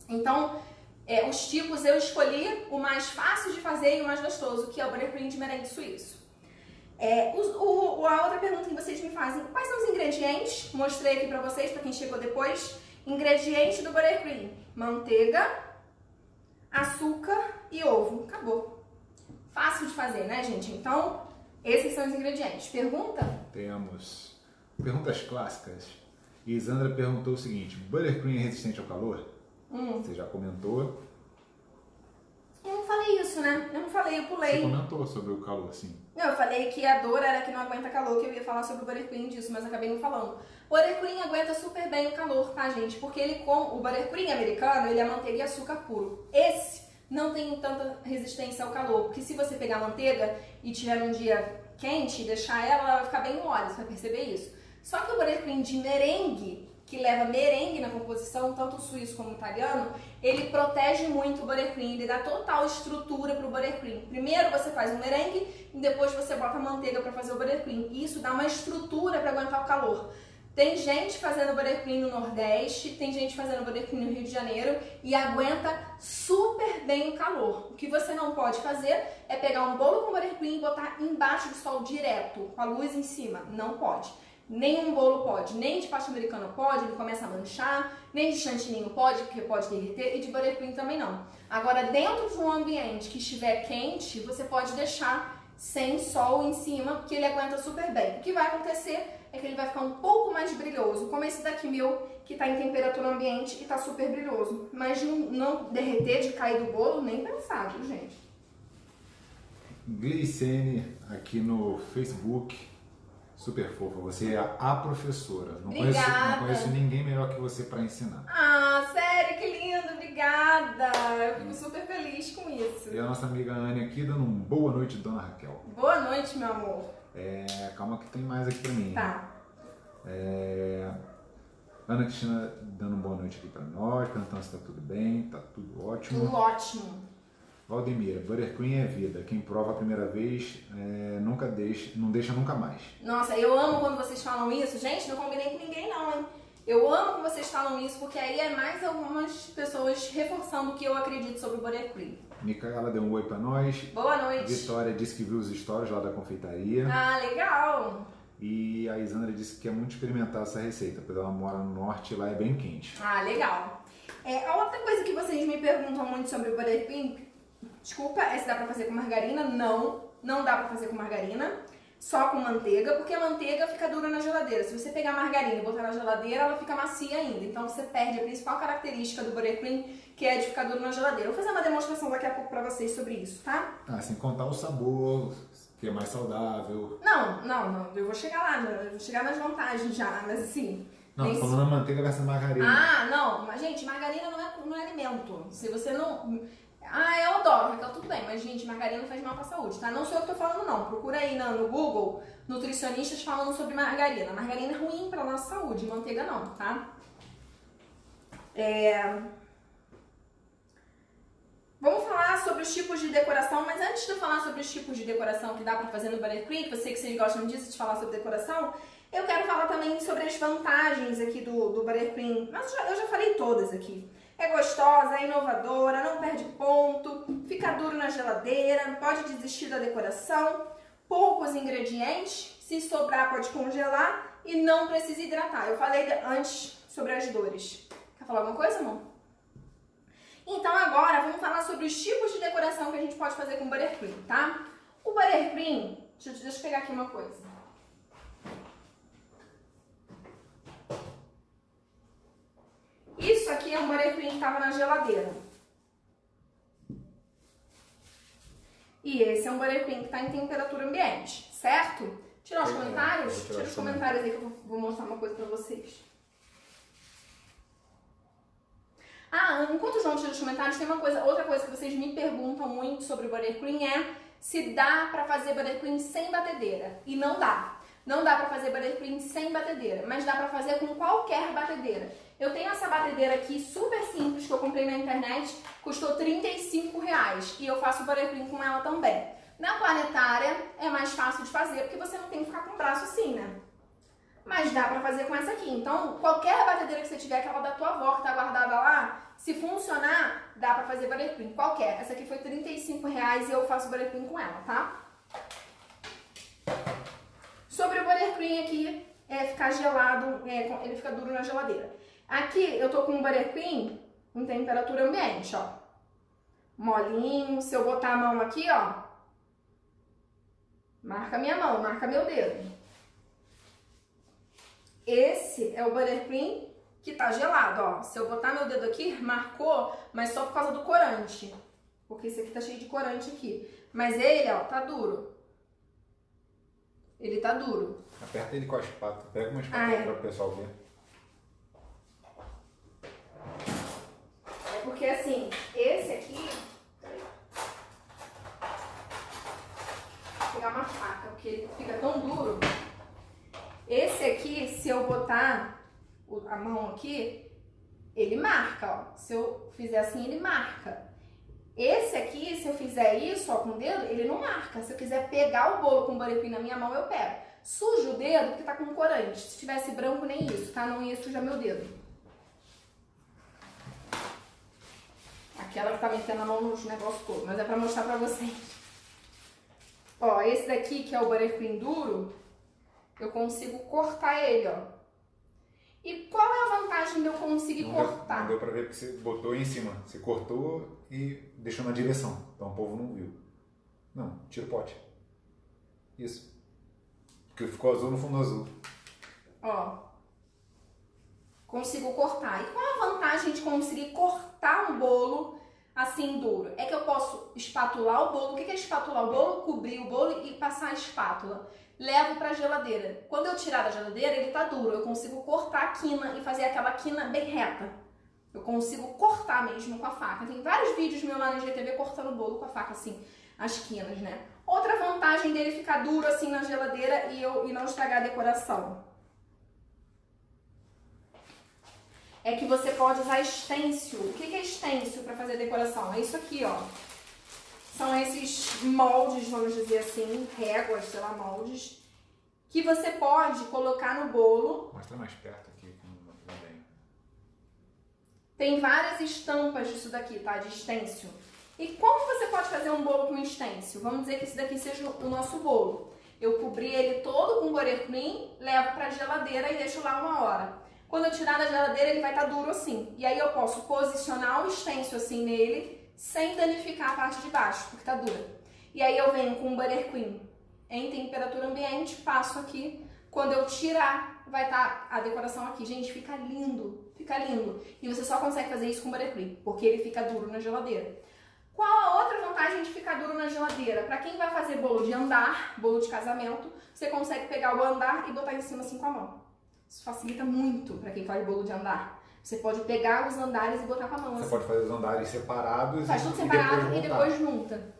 Então, os tipos eu escolhi o mais fácil de fazer e o mais gostoso, que é o buttercream de merengue suíço. A outra pergunta que vocês me fazem, quais são os ingredientes? Mostrei aqui pra vocês, pra quem chegou depois. Ingredientes do buttercream: manteiga, açúcar e ovo. Acabou. Fácil de fazer, né, gente? Então, esses são os ingredientes. Pergunta? Temos. Perguntas clássicas. E Isandra perguntou o seguinte: Buttercream é resistente ao calor? Você já comentou. Eu não falei isso, né? Eu não falei, eu pulei. Você comentou sobre o calor, sim. Não, eu falei que a dor era que não aguenta calor, que eu ia falar sobre o Buttercream disso, mas acabei não falando. O Buttercream aguenta super bem o calor, tá, gente? Porque ele o Buttercream americano, ele é manteiga e açúcar puro. Esse não tem tanta resistência ao calor, porque se você pegar a manteiga e tiver um dia quente e deixar ela vai ficar bem mole, você vai perceber isso. Só que o Buttercream de merengue, que leva merengue na composição, tanto o suíço como o italiano, ele protege muito o Buttercream, ele dá total estrutura para o Buttercream. Primeiro você faz o merengue e depois você bota a manteiga para fazer o Buttercream. E isso dá uma estrutura para aguentar o calor. Tem gente fazendo Buttercream no Nordeste, tem gente fazendo Buttercream no Rio de Janeiro e aguenta super bem o calor. O que você não pode fazer é pegar um bolo com Buttercream e botar embaixo do sol direto, com a luz em cima. Não pode. Nenhum bolo pode, nem de pasta americana pode, ele começa a manchar, nem de chantininho pode, porque pode derreter, e de Buttercream também não. Agora, dentro de um ambiente que estiver quente, você pode deixar sem sol em cima, porque ele aguenta super bem. O que vai acontecer é que ele vai ficar um pouco mais brilhoso, como esse daqui meu, que está em temperatura ambiente e está super brilhoso. Mas não derreter, de cair do bolo, nem pensar, viu, gente? Glicene, aqui no Facebook. Super fofa, você é a professora. Não conheço ninguém melhor que você para ensinar. Ah, sério, que lindo, obrigada. Eu fico super feliz com isso. E a nossa amiga Anne aqui dando um boa noite, dona Raquel. Boa noite, meu amor. Calma que tem mais aqui para mim. Tá. Ana Cristina dando uma boa noite aqui para nós, perguntando se tá tudo bem, tá tudo ótimo. Tudo ótimo. Valdemira, Buttercream é vida. Quem prova a primeira vez não deixa nunca mais. Nossa, eu amo quando vocês falam isso. Gente, não combinei com ninguém não, hein? Eu amo quando vocês falam isso, porque aí é mais algumas pessoas reforçando o que eu acredito sobre o Buttercream. Micaela deu um oi pra nós. Boa noite. Vitória disse que viu os stories lá da confeitaria. Ah, legal. E a Isandra disse que quer muito experimentar essa receita, porque ela mora no norte e lá é bem quente. Ah, legal. A outra coisa que vocês me perguntam muito sobre o Buttercream, desculpa, se dá pra fazer com margarina? Não dá pra fazer com margarina, só com manteiga, porque a manteiga fica dura na geladeira. Se você pegar a margarina e botar na geladeira, ela fica macia ainda. Então você perde a principal característica do Buttercream, que é de ficar duro na geladeira. Eu vou fazer uma demonstração daqui a pouco pra vocês sobre isso, tá? Sem contar o sabor, que é mais saudável. Não, eu vou chegar lá, eu vou chegar nas vantagens já, mas assim... Não, tô falando a manteiga versus margarina. Ah, não, mas gente, margarina não é alimento. Se você não... eu adoro, Raquel, tudo bem, mas gente, margarina faz mal pra saúde, tá? Não sou eu que tô falando não, procura aí no Google, nutricionistas falando sobre margarina. Margarina é ruim pra nossa saúde, manteiga não, tá? Vamos falar sobre os tipos de decoração, mas antes de eu falar sobre os tipos de decoração que dá pra fazer no Buttercream, que eu sei que vocês gostam disso, de falar sobre decoração, eu quero falar também sobre as vantagens aqui do Buttercream, mas eu já falei todas aqui. É gostosa, é inovadora, não perde ponto, fica duro na geladeira, pode desistir da decoração, poucos ingredientes, se sobrar pode congelar e não precisa hidratar. Eu falei antes sobre as dores. Quer falar alguma coisa, amor? Então agora vamos falar sobre os tipos de decoração que a gente pode fazer com o Buttercream, tá? O Buttercream, deixa eu pegar aqui uma coisa. Isso aqui é um Buttercream que estava na geladeira. E esse é um Buttercream que está em temperatura ambiente, certo? Tirar os comentários? Tira os comentários aí que eu vou mostrar uma coisa pra vocês. Enquanto o João tira os comentários, tem outra coisa que vocês me perguntam muito sobre o Buttercream é se dá pra fazer Buttercream sem batedeira. E não dá. Não dá pra fazer Buttercream sem batedeira, mas dá pra fazer com qualquer batedeira. Eu tenho essa batedeira aqui super simples que eu comprei na internet, custou R$35 e eu faço Buttercream com ela também. Na planetária é mais fácil de fazer porque você não tem que ficar com o braço assim, né? Mas dá pra fazer com essa aqui. Então, qualquer batedeira que você tiver, aquela da tua avó que tá guardada lá, se funcionar, dá pra fazer Buttercream. Qualquer. Essa aqui foi R$35 e eu faço Buttercream com ela, tá? Sobre o Buttercream aqui, ficar gelado, ele fica duro na geladeira. Aqui eu tô com um Buttercream em temperatura ambiente, ó. Molinho, se eu botar a mão aqui, ó, marca minha mão, marca meu dedo. Esse é o buttercream que tá gelado, ó. Se eu botar meu dedo aqui, marcou, mas só por causa do corante. Porque esse aqui tá cheio de corante aqui. Mas ele, ó, tá duro. Ele tá duro. Aperta ele com a espátula. Pega uma espátula para o pessoal ver. É porque assim, esse aqui... Vou pegar uma faca, porque ele fica tão duro. Esse aqui, se eu botar a mão aqui, ele marca, ó. Se eu fizer assim, ele marca. Esse aqui, se eu fizer isso, ó, com o dedo, ele não marca. Se eu quiser pegar o bolo com o buttercream na minha mão, eu pego. Sujo o dedo porque tá com corante. Se tivesse branco, nem isso, tá? Não ia sujar meu dedo. Aquela que tá metendo a mão nos negócios todos, mas é pra mostrar pra vocês. Ó, esse daqui, que é o buttercream duro, eu consigo cortar ele, ó. E qual é a vantagem de eu conseguir cortar? Não deu pra ver porque você botou em cima. Você cortou e deixou na direção. Então o povo não viu. Não, tira o pote. Isso. Porque ficou azul no fundo azul. Ó. Consigo cortar. E qual é a vantagem de conseguir cortar um bolo assim duro? É que eu posso espatular o bolo. O que é espatular o bolo? Cobrir o bolo e passar a espátula. Levo pra geladeira. Quando eu tirar da geladeira, ele tá duro. Eu consigo cortar a quina e fazer aquela quina bem reta. Eu consigo cortar mesmo com a faca. Tem vários vídeos meus lá no IGTV cortando o bolo com a faca, assim, as quinas, né? Outra vantagem dele ficar duro assim na geladeira e não estragar a decoração é que você pode usar stencil. O que é stencil para fazer decoração? É isso aqui, ó. São esses moldes, vamos dizer assim, réguas, sei lá, moldes, que você pode colocar no bolo. Mostra mais perto aqui, também. Tem várias estampas disso daqui, tá? De stencil. E como você pode fazer um bolo com stencil? Vamos dizer que esse daqui seja o nosso bolo. Eu cobri ele todo com buttercream, levo pra geladeira e deixo lá 1 hora. Quando eu tirar da geladeira, ele vai estar duro assim. E aí eu posso posicionar o stencil assim nele, sem danificar a parte de baixo, porque tá dura. E aí eu venho com o buttercream em temperatura ambiente, passo aqui. Quando eu tirar, vai estar a decoração aqui. Gente, fica lindo, fica lindo. E você só consegue fazer isso com buttercream, porque ele fica duro na geladeira. Qual a outra vantagem de ficar duro na geladeira? Para quem vai fazer bolo de andar, bolo de casamento, você consegue pegar o andar e botar em cima assim com a mão. Isso facilita muito para quem faz bolo de andar. Você pode pegar os andares e botar com a mão. Você assim. pode fazer os andares separados faz tudo separado e depois junta.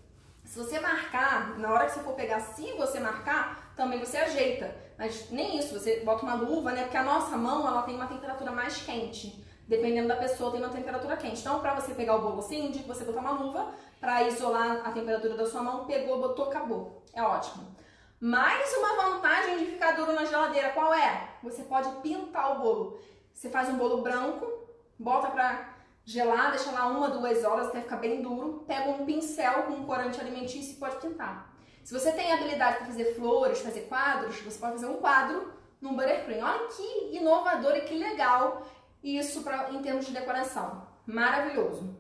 Se você marcar, na hora que você for pegar, se você marcar, também você ajeita. Mas nem isso, você bota uma luva, né? Porque a nossa mão, ela tem uma temperatura mais quente. Dependendo da pessoa, tem uma temperatura quente. Então, pra você pegar o bolo assim, indico você botar uma luva pra isolar a temperatura da sua mão. Pegou, botou, acabou. É ótimo. Mais uma vantagem de ficar duro na geladeira, qual é? Você pode pintar o bolo. Você faz um bolo branco, bota pra gelar, deixa lá 1, 2 horas até ficar bem duro. Pega um pincel com um corante alimentício e pode pintar. Se você tem habilidade para fazer flores, fazer quadros, você pode fazer um quadro num buttercream. Olha que inovador e que legal isso em termos de decoração. Maravilhoso.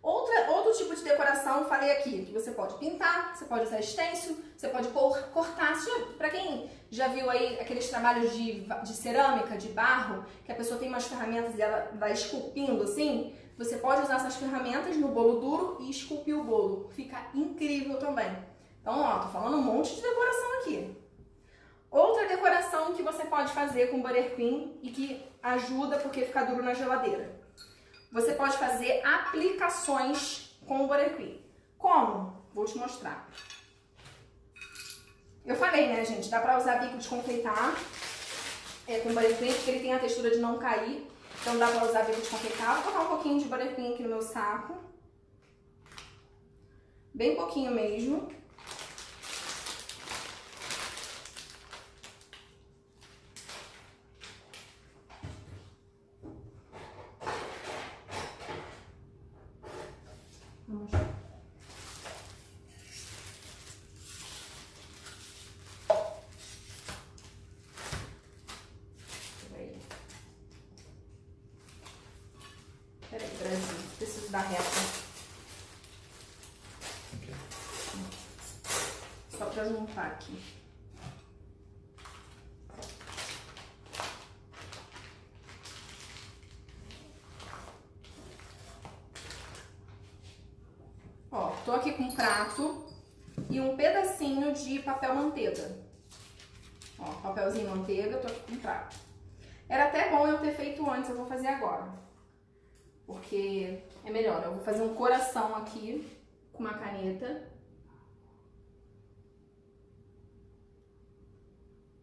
Outro tipo de decoração, falei aqui, que você pode pintar, você pode usar stencil, você pode cortar. Para quem já viu aí aqueles trabalhos de cerâmica, de barro, que a pessoa tem umas ferramentas e ela vai esculpindo assim, você pode usar essas ferramentas no bolo duro e esculpir o bolo. Fica incrível também. Então, ó, tô falando um monte de decoração aqui. Outra decoração que você pode fazer com buttercream e que ajuda porque fica duro na geladeira. Você pode fazer aplicações com o buttercream. Como? Vou te mostrar. Eu falei, né, gente? Dá pra usar bico de confeitar com buttercream, porque ele tem a textura de não cair. Então dá pra usar bico de confeitar. Vou colocar um pouquinho de buttercream aqui no meu saco. Bem pouquinho mesmo. Peraí, Brasil, preciso dar reta. Só pra juntar aqui. tô aqui com um prato e um pedacinho de papel manteiga. Ó, papelzinho manteiga, tô aqui com um prato. Era até bom eu ter feito antes, eu vou fazer agora. Porque é melhor. Eu vou fazer um coração aqui com uma caneta.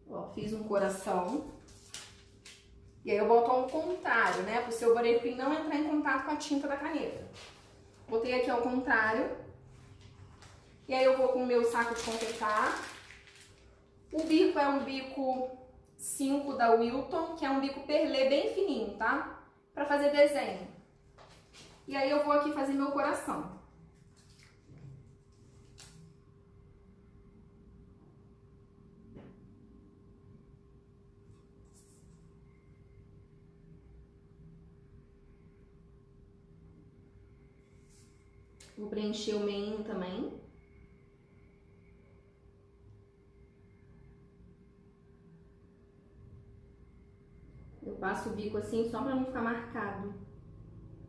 Ó, fiz um coração. E aí eu boto ao contrário, né? Para o seu buttercream não entrar em contato com a tinta da caneta. Botei aqui ao contrário. E aí eu vou com o meu saco de confeitar. O bico é um bico 5 da Wilton, que é um bico perlê bem fininho, tá? Para fazer desenho. E aí eu vou aqui fazer meu coração. Vou preencher o meinho também. Eu passo o bico assim só pra não ficar marcado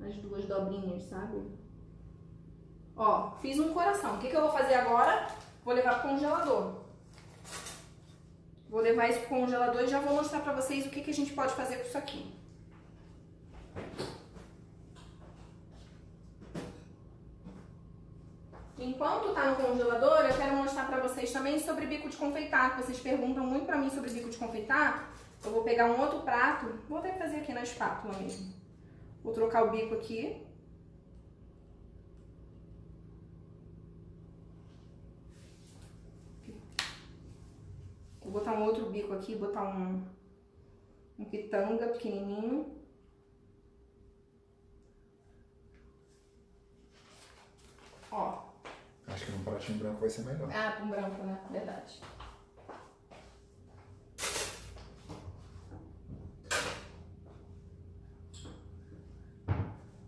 as duas dobrinhas, sabe? Ó, fiz um coração. O que eu vou fazer agora? Vou levar pro congelador. Vou levar isso pro congelador e já vou mostrar pra vocês o que a gente pode fazer com isso aqui. Enquanto tá no congelador, eu quero mostrar pra vocês também sobre bico de confeitar, que vocês perguntam muito pra mim sobre bico de confeitar. Eu vou pegar um outro prato, vou até fazer aqui na espátula mesmo. Vou trocar o bico aqui. Vou botar um outro bico aqui, botar um pitanga pequenininho. Ó. Acho que num pratinho branco vai ser melhor. Ah, com branco, né? Verdade.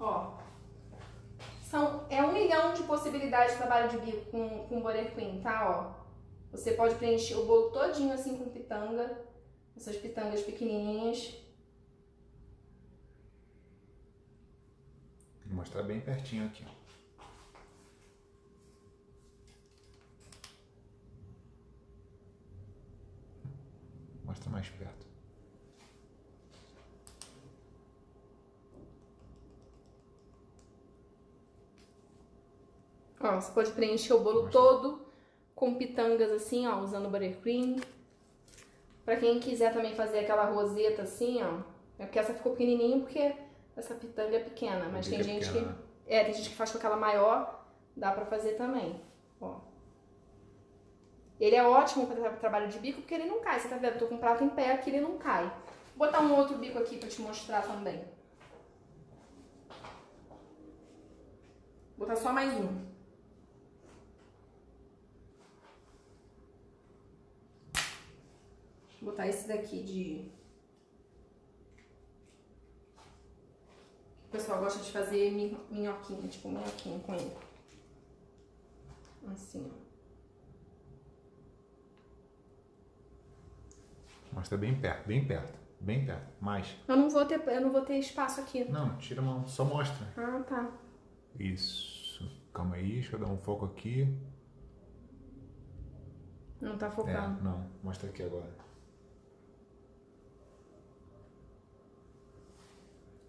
Ó. É 1 milhão de possibilidades de trabalho de bico com buttercream, tá? Ó. Você pode preencher o bolo todinho assim com pitanga. Essas pitangas pequenininhas. Vou mostrar bem pertinho aqui, ó. Mostra mais perto. Ó, você pode preencher o bolo todo com pitangas assim, ó, usando buttercream. Pra quem quiser também fazer aquela roseta assim, ó. É porque essa ficou pequenininha porque essa pitanga é pequena. Mas tem gente que... tem gente que faz com aquela maior. Dá pra fazer também, ó. Ele é ótimo para trabalho de bico porque ele não cai. Você tá vendo? Eu tô com o prato em pé aqui, ele não cai. Vou botar um outro bico aqui pra te mostrar também. Vou botar só mais um. Vou botar esse daqui de... O pessoal gosta de fazer minhoquinha, tipo minhoquinha com ele. Assim, ó. Mostra bem perto, bem perto, bem perto. Mais. Eu não vou ter espaço aqui. Não, tira a mão, só mostra. Ah, tá. Isso. Calma aí, deixa eu dar um foco aqui. Não tá focando. Não, mostra aqui agora.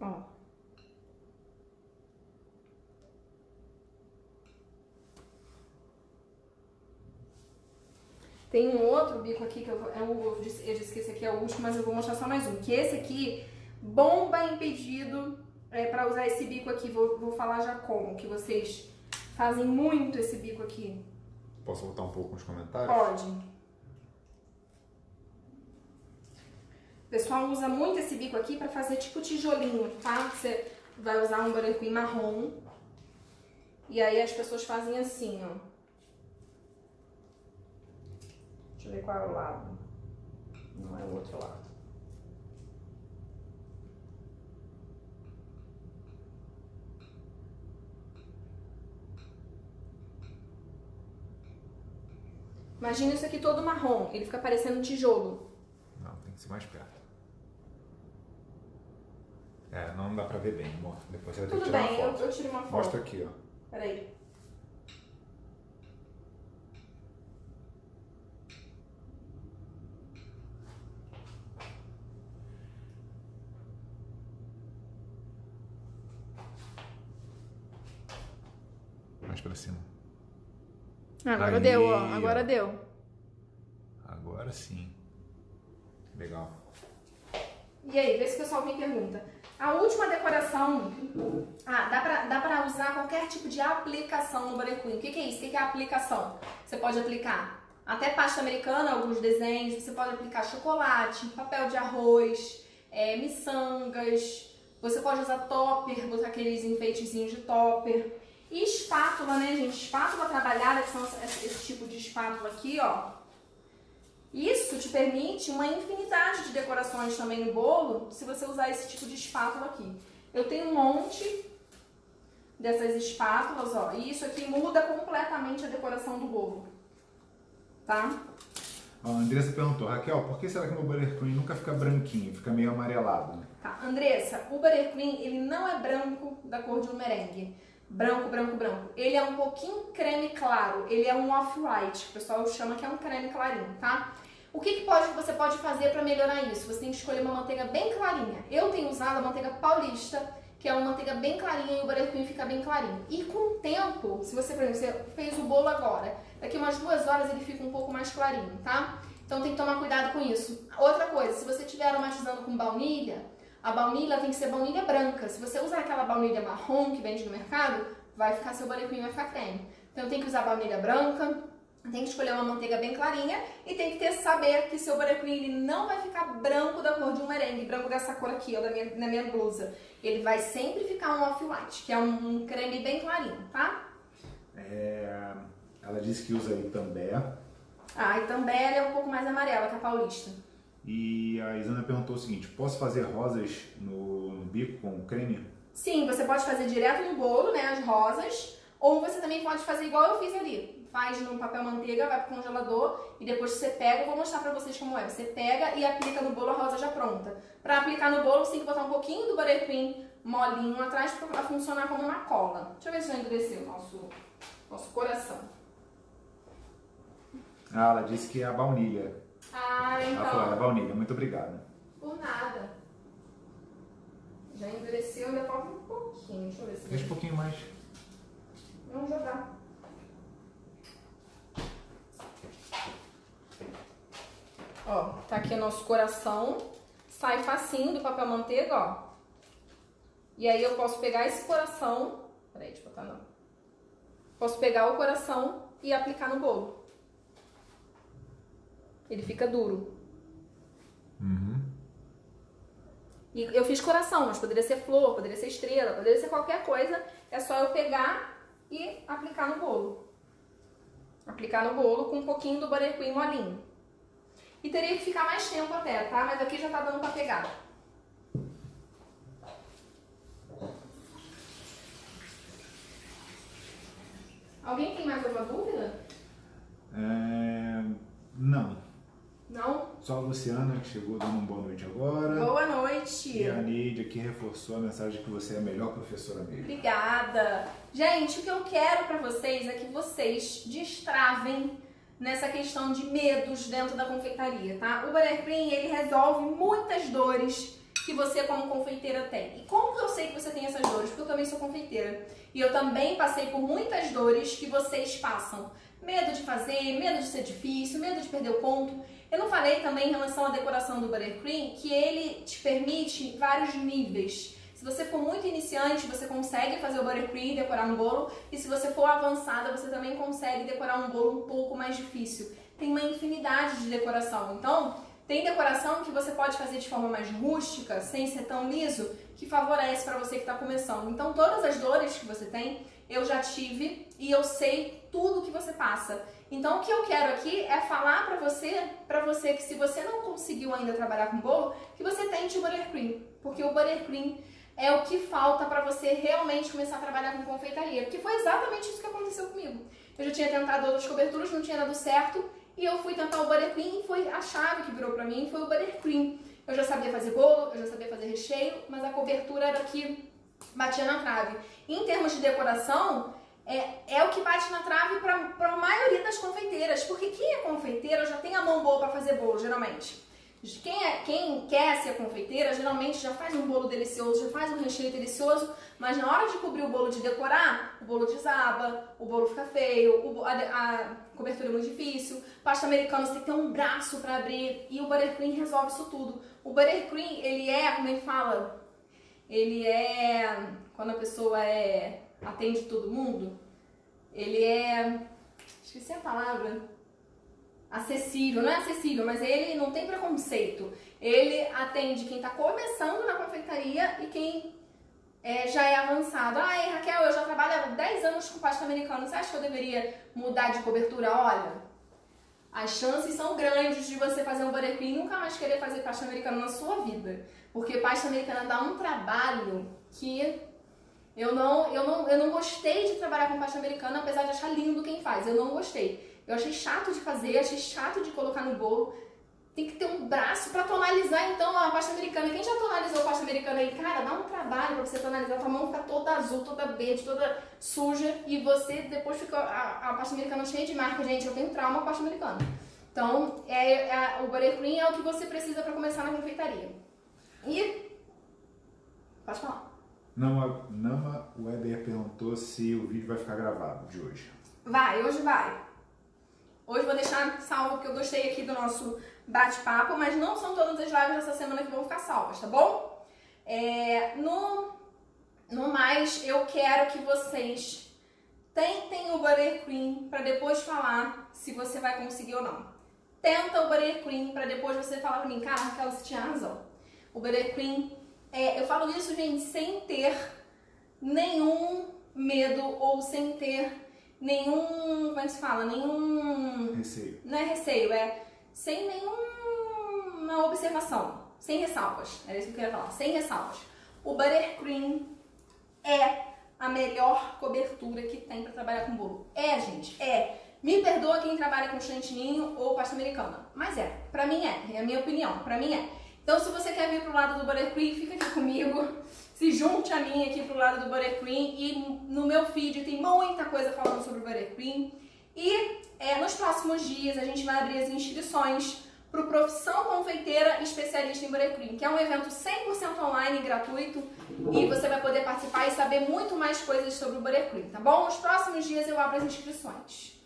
Ó. Tem um outro bico aqui que eu disse que esse aqui é o último, mas eu vou mostrar só mais um. Que esse aqui, bomba em pedido pra usar esse bico aqui. Vou falar já como, que vocês fazem muito esse bico aqui. Posso voltar um pouco nos comentários? Pode. O pessoal usa muito esse bico aqui pra fazer tipo tijolinho, tá? Você vai usar um buttercream marrom. E aí as pessoas fazem assim, ó. Deixa eu ver qual é o lado. Não é o outro lado. Imagina isso aqui todo marrom. Ele fica parecendo um tijolo. Não, tem que ser mais perto. Não dá pra ver bem, amor. Depois você vai ter que Tudo tirar bem, uma foto. eu tiro uma foto. Mostra aqui, ó. Peraí. mais pra cima. Agora Aí, deu, ó. Agora deu. Agora sim. Legal. E aí, vê se o pessoal me pergunta. A última decoração, dá pra usar qualquer tipo de aplicação no Butter Queen. O que é isso? O que é aplicação? Você pode aplicar até pasta americana, alguns desenhos, você pode aplicar chocolate, papel de arroz, miçangas, você pode usar topper, botar aqueles enfeitezinhos de topper. E espátula, né, gente? Espátula trabalhada, que são esse tipo de espátula aqui, ó. Isso te permite uma infinidade de decorações também no bolo, se você usar esse tipo de espátula aqui. Eu tenho um monte dessas espátulas, ó, e isso aqui muda completamente a decoração do bolo, tá? A Andressa perguntou, Raquel, por que será que o meu buttercream nunca fica branquinho, fica meio amarelado? Tá, Andressa, o buttercream, ele não é branco da cor de um merengue. Branco, branco, branco. Ele é um pouquinho creme claro, ele é um off-white, que o pessoal chama que é um creme clarinho, tá? O que você pode fazer para melhorar isso? Você tem que escolher uma manteiga bem clarinha. Eu tenho usado a manteiga paulista, que é uma manteiga bem clarinha e o buttercream fica bem clarinho. E com o tempo, se você, por exemplo, você fez o bolo agora, daqui umas 2 horas ele fica um pouco mais clarinho, tá? Então tem que tomar cuidado com isso. Outra coisa, se você estiver aromatizando com baunilha, a baunilha tem que ser baunilha branca. Se você usar aquela baunilha marrom que vende no mercado, vai ficar seu buttercream, vai ficar creme. Então tem que usar baunilha branca, tem que escolher uma manteiga bem clarinha e tem que saber que seu buttercream ele não vai ficar branco da cor de um merengue, branco dessa cor aqui, ó, na minha blusa. Ele vai sempre ficar um off-white, que é um creme bem clarinho, tá? Ela disse que usa Itambé. A Itambé é um pouco mais amarela que a paulista. E a Isana perguntou o seguinte, posso fazer rosas no bico com creme? Sim, você pode fazer direto no bolo, né, as rosas, ou você também pode fazer igual eu fiz ali. Faz no papel manteiga, vai pro congelador e depois você pega, eu vou mostrar pra vocês como é. Você pega e aplica no bolo a rosa já pronta. Pra aplicar no bolo, você tem que botar um pouquinho do buttercream molinho atrás pra funcionar como uma cola. Deixa eu ver se já endureceu o nosso coração. Ela disse que é a baunilha. Então. Ela falou, é a baunilha, muito obrigado. Por nada. Já endureceu, ainda falta um pouquinho. Deixa eu ver se... Deixa um pouquinho mais. Vamos jogar. Ó, tá aqui o nosso coração. Sai facinho do papel manteiga, ó. E aí eu posso pegar esse coração... Peraí, deixa eu botar não. Posso pegar o coração e aplicar no bolo. Ele fica duro. E eu fiz coração, mas poderia ser flor, poderia ser estrela, poderia ser qualquer coisa. É só eu pegar e aplicar no bolo. Aplicar no bolo com um pouquinho do buttercream molinho. E teria que ficar mais tempo até, tá? Mas aqui já tá dando pra pegar. Alguém tem mais alguma dúvida? Não. Não? Só a Luciana, que chegou dando uma boa noite agora. Boa noite. E a Neide aqui reforçou a mensagem que você é a melhor professora mesmo. Obrigada. Gente, o que eu quero pra vocês é que vocês destravem nessa questão de medos dentro da confeitaria, tá? O buttercream, ele resolve muitas dores que você como confeiteira tem. E como que eu sei que você tem essas dores? Porque eu também sou confeiteira. E eu também passei por muitas dores que vocês passam. Medo de fazer, medo de ser difícil, medo de perder o ponto. Eu não falei também em relação à decoração do buttercream que ele te permite vários níveis. Se você for muito iniciante, você consegue fazer o buttercream e decorar um bolo. E se você for avançada, você também consegue decorar um bolo um pouco mais difícil. Tem uma infinidade de decoração. Então, tem decoração que você pode fazer de forma mais rústica, sem ser tão liso, que favorece para você que está começando. Então, todas as dores que você tem, eu já tive e eu sei tudo que você passa. Então, o que eu quero aqui é falar para você que se você não conseguiu ainda trabalhar com bolo, que você tente o buttercream, porque o buttercream é o que falta para você realmente começar a trabalhar com confeitaria, porque foi exatamente isso que aconteceu comigo. Eu já tinha tentado outras coberturas, não tinha dado certo, e eu fui tentar o buttercream e foi a chave que virou para mim, foi o buttercream. Eu já sabia fazer bolo, eu já sabia fazer recheio, mas a cobertura era que batia na trave. Em termos de decoração, é o que bate na trave para a maioria das confeiteiras, porque quem é confeiteira já tem a mão boa para fazer bolo, geralmente. Quem quer ser confeiteira, geralmente já faz um bolo delicioso, já faz um recheio delicioso, mas na hora de cobrir o bolo, de decorar, o bolo desaba, o bolo fica feio, a cobertura é muito difícil, pasta americana você tem que ter um braço para abrir, e o buttercream resolve isso tudo. O buttercream, ele é, como é que fala? Ele é, quando a pessoa atende todo mundo, ele é, esqueci a palavra, acessível, não é acessível, mas ele não tem preconceito. Ele atende quem está começando na confeitaria e quem já é avançado. Ai, Raquel, eu já trabalho há 10 anos com pasta americana, você acha que eu deveria mudar de cobertura? Olha, as chances são grandes de você fazer um buttercream e nunca mais querer fazer pasta americana na sua vida. Porque pasta americana dá um trabalho que eu não gostei de trabalhar com pasta americana, apesar de achar lindo quem faz. Eu não gostei. Eu achei chato de fazer, achei chato de colocar no bolo. Tem que ter um braço para tonalizar, então, a pasta americana. Quem já tonalizou a pasta americana aí? Cara, dá um trabalho para você tonalizar. Tua mão fica toda azul, toda verde, toda suja. E você depois fica a pasta americana cheia de marca. Gente, eu tenho trauma com a pasta americana. Então, o buttercream é o que você precisa para começar na confeitaria. E... pode falar. Nama Weber perguntou se o vídeo vai ficar gravado de hoje. Hoje vai. Hoje vou deixar salvo porque eu gostei aqui do nosso bate-papo, mas não são todas as lives dessa semana que vão ficar salvas, tá bom? No mais, eu quero que vocês tentem o buttercream para depois falar se você vai conseguir ou não. Tenta o buttercream para depois você falar pra mim, cara, Raquel, você tinha razão. O buttercream, eu falo isso, gente, sem ter nenhum medo ou sem ter nenhum, como é que se fala? Nenhum... receio. Não é receio, sem nenhuma observação. Sem ressalvas. Era isso que eu queria falar. Sem ressalvas. O buttercream é a melhor cobertura que tem para trabalhar com bolo. Gente. Me perdoa quem trabalha com chantininho ou pasta americana. Mas pra mim é a minha opinião. Pra mim é. Então, se você quer vir pro lado do buttercream, fica aqui comigo. Se junte a mim aqui pro lado do buttercream. E no meu feed tem muita coisa falando sobre o buttercream. E nos próximos dias a gente vai abrir as inscrições para o Profissão Confeiteira Especialista em Buttercream, que é um evento 100% online e gratuito. E você vai poder participar e saber muito mais coisas sobre o buttercream, tá bom? Nos próximos dias eu abro as inscrições.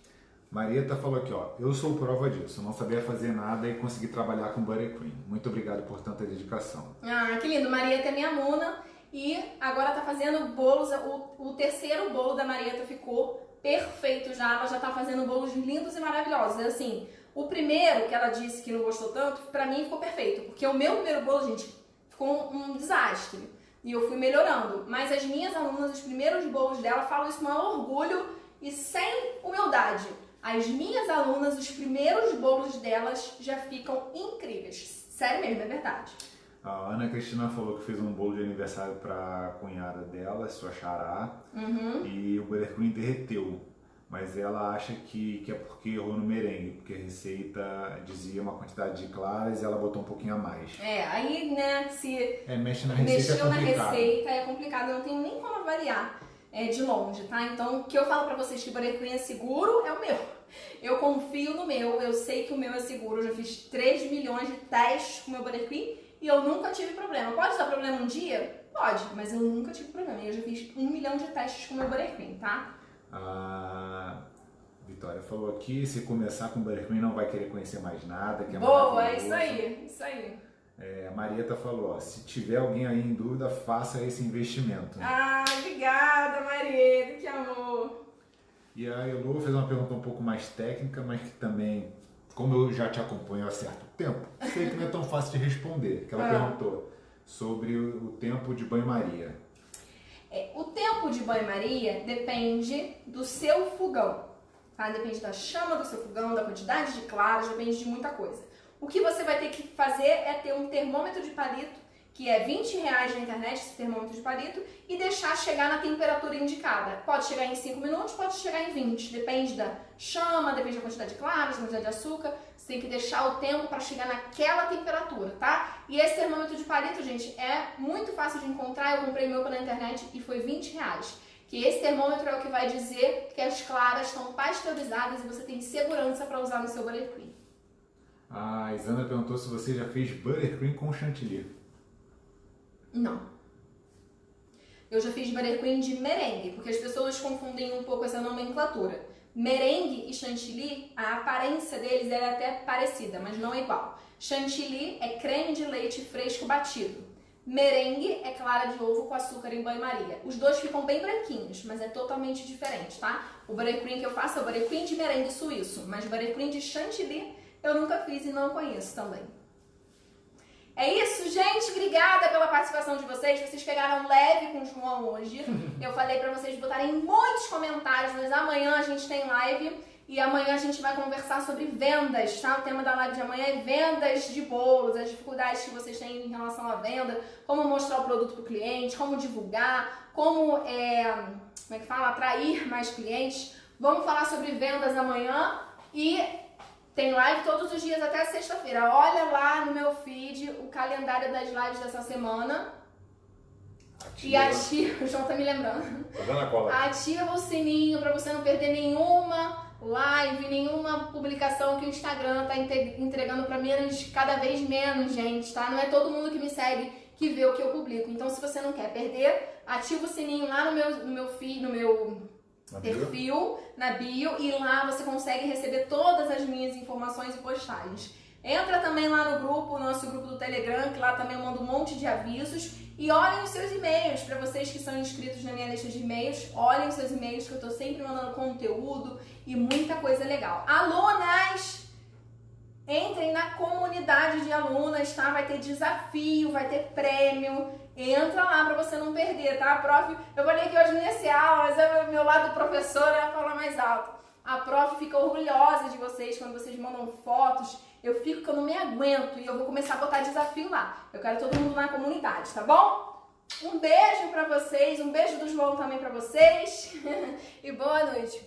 Marieta falou aqui, ó, eu sou prova disso, não sabia fazer nada e consegui trabalhar com buttercream. Muito obrigado por tanta dedicação. Ah, que lindo. Marieta é minha aluna e agora tá fazendo bolos, o terceiro bolo da Marieta ficou perfeito já, ela já tá fazendo bolos lindos e maravilhosos. Assim, o primeiro que ela disse que não gostou tanto, pra mim ficou perfeito, porque o meu primeiro bolo, gente, ficou um desastre. E eu fui melhorando, mas as minhas alunas, os primeiros bolos dela, falam isso com orgulho e sem humildade. As minhas alunas, os primeiros bolos delas já ficam incríveis. Sério mesmo, é verdade. A Ana Cristina falou que fez um bolo de aniversário para a cunhada dela, sua xará, e o buttercream derreteu. Mas ela acha que é porque errou no merengue, porque a receita dizia uma quantidade de claras e ela botou um pouquinho a mais. Aí, né, se mexe na receita mexeu na receita é complicado, eu não tenho nem como avaliar de longe, tá? Então, o que eu falo pra vocês que o buttercream é seguro é o meu. Eu confio no meu, eu sei que o meu é seguro, eu já fiz 3 milhões de testes com o meu buttercream e eu nunca tive problema. Pode dar problema um dia? Pode, mas eu nunca tive problema. Eu já fiz 1 milhão de testes com o meu buttercream, tá? A Vitória falou aqui, se começar com buttercream não vai querer conhecer mais nada, que é boa, é isso aí, isso aí. A Marieta falou, ó, se tiver alguém aí em dúvida, faça esse investimento. Ah, obrigada, Marieta, que amor. E a Elô fez uma pergunta um pouco mais técnica, mas que também, como eu já te acompanho há certo tempo, sei que não é tão fácil de responder. Que ela perguntou sobre o tempo de banho-maria. O tempo de banho-maria depende do seu fogão, tá? Depende da chama do seu fogão, da quantidade de claras, depende de muita coisa. O que você vai ter que fazer é ter um termômetro de palito, que é R$20 na internet, esse termômetro de palito, e deixar chegar na temperatura indicada. Pode chegar em 5 minutos, pode chegar em 20. Depende da chama, depende da quantidade de claras, da quantidade de açúcar. Você tem que deixar o tempo para chegar naquela temperatura, tá? E esse termômetro de palito, gente, é muito fácil de encontrar. Eu comprei meu pela internet e foi R$20. Que esse termômetro é o que vai dizer que as claras estão pasteurizadas e você tem segurança para usar no seu buttercream. A Isana perguntou se você já fez buttercream com chantilly. Não. Eu já fiz buttercream de merengue, porque as pessoas confundem um pouco essa nomenclatura. Merengue e chantilly, a aparência deles é até parecida, mas não é igual. Chantilly é creme de leite fresco batido. Merengue é clara de ovo com açúcar em banho-maria. Os dois ficam bem branquinhos, mas é totalmente diferente, tá? O buttercream que eu faço é o buttercream de merengue suíço, mas buttercream de chantilly eu nunca fiz e não conheço também. É isso, gente. Obrigada pela participação de vocês. Vocês pegaram leve com o João hoje. Eu falei pra vocês botarem muitos comentários, mas amanhã a gente tem live e amanhã a gente vai conversar sobre vendas, tá? O tema da live de amanhã é vendas de bolos, as dificuldades que vocês têm em relação à venda, como mostrar o produto pro cliente, como divulgar, como atrair mais clientes. Vamos falar sobre vendas amanhã e tem live todos os dias até sexta-feira. Olha lá no meu feed o calendário das lives dessa semana. E ativa, o João tá me lembrando. Tá dando a cola. Ativa o sininho pra você não perder nenhuma live, nenhuma publicação que o Instagram tá entregando pra menos, cada vez menos gente, tá? Não é todo mundo que me segue que vê o que eu publico. Então, se você não quer perder, ativa o sininho lá no meu feed, no meu perfil, na bio, e lá você consegue receber todas as minhas informações e postagens. Entra também lá no grupo, nosso grupo do Telegram, que lá também eu mando um monte de avisos. E olhem os seus e-mails, para vocês que são inscritos na minha lista de e-mails, olhem os seus e-mails que eu tô sempre mandando conteúdo e muita coisa legal. Alunas, entrem na comunidade de alunas, tá? Vai ter desafio, vai ter prêmio. Entra lá pra você não perder, tá? Prof, eu falei que hoje não ia ser aula, mas é o meu lado professor é a falar mais alto. A prof fica orgulhosa de vocês quando vocês mandam fotos. Eu fico que eu não me aguento e eu vou começar a botar desafio lá. Eu quero todo mundo na comunidade, tá bom? Um beijo pra vocês, um beijo do João também pra vocês e boa noite.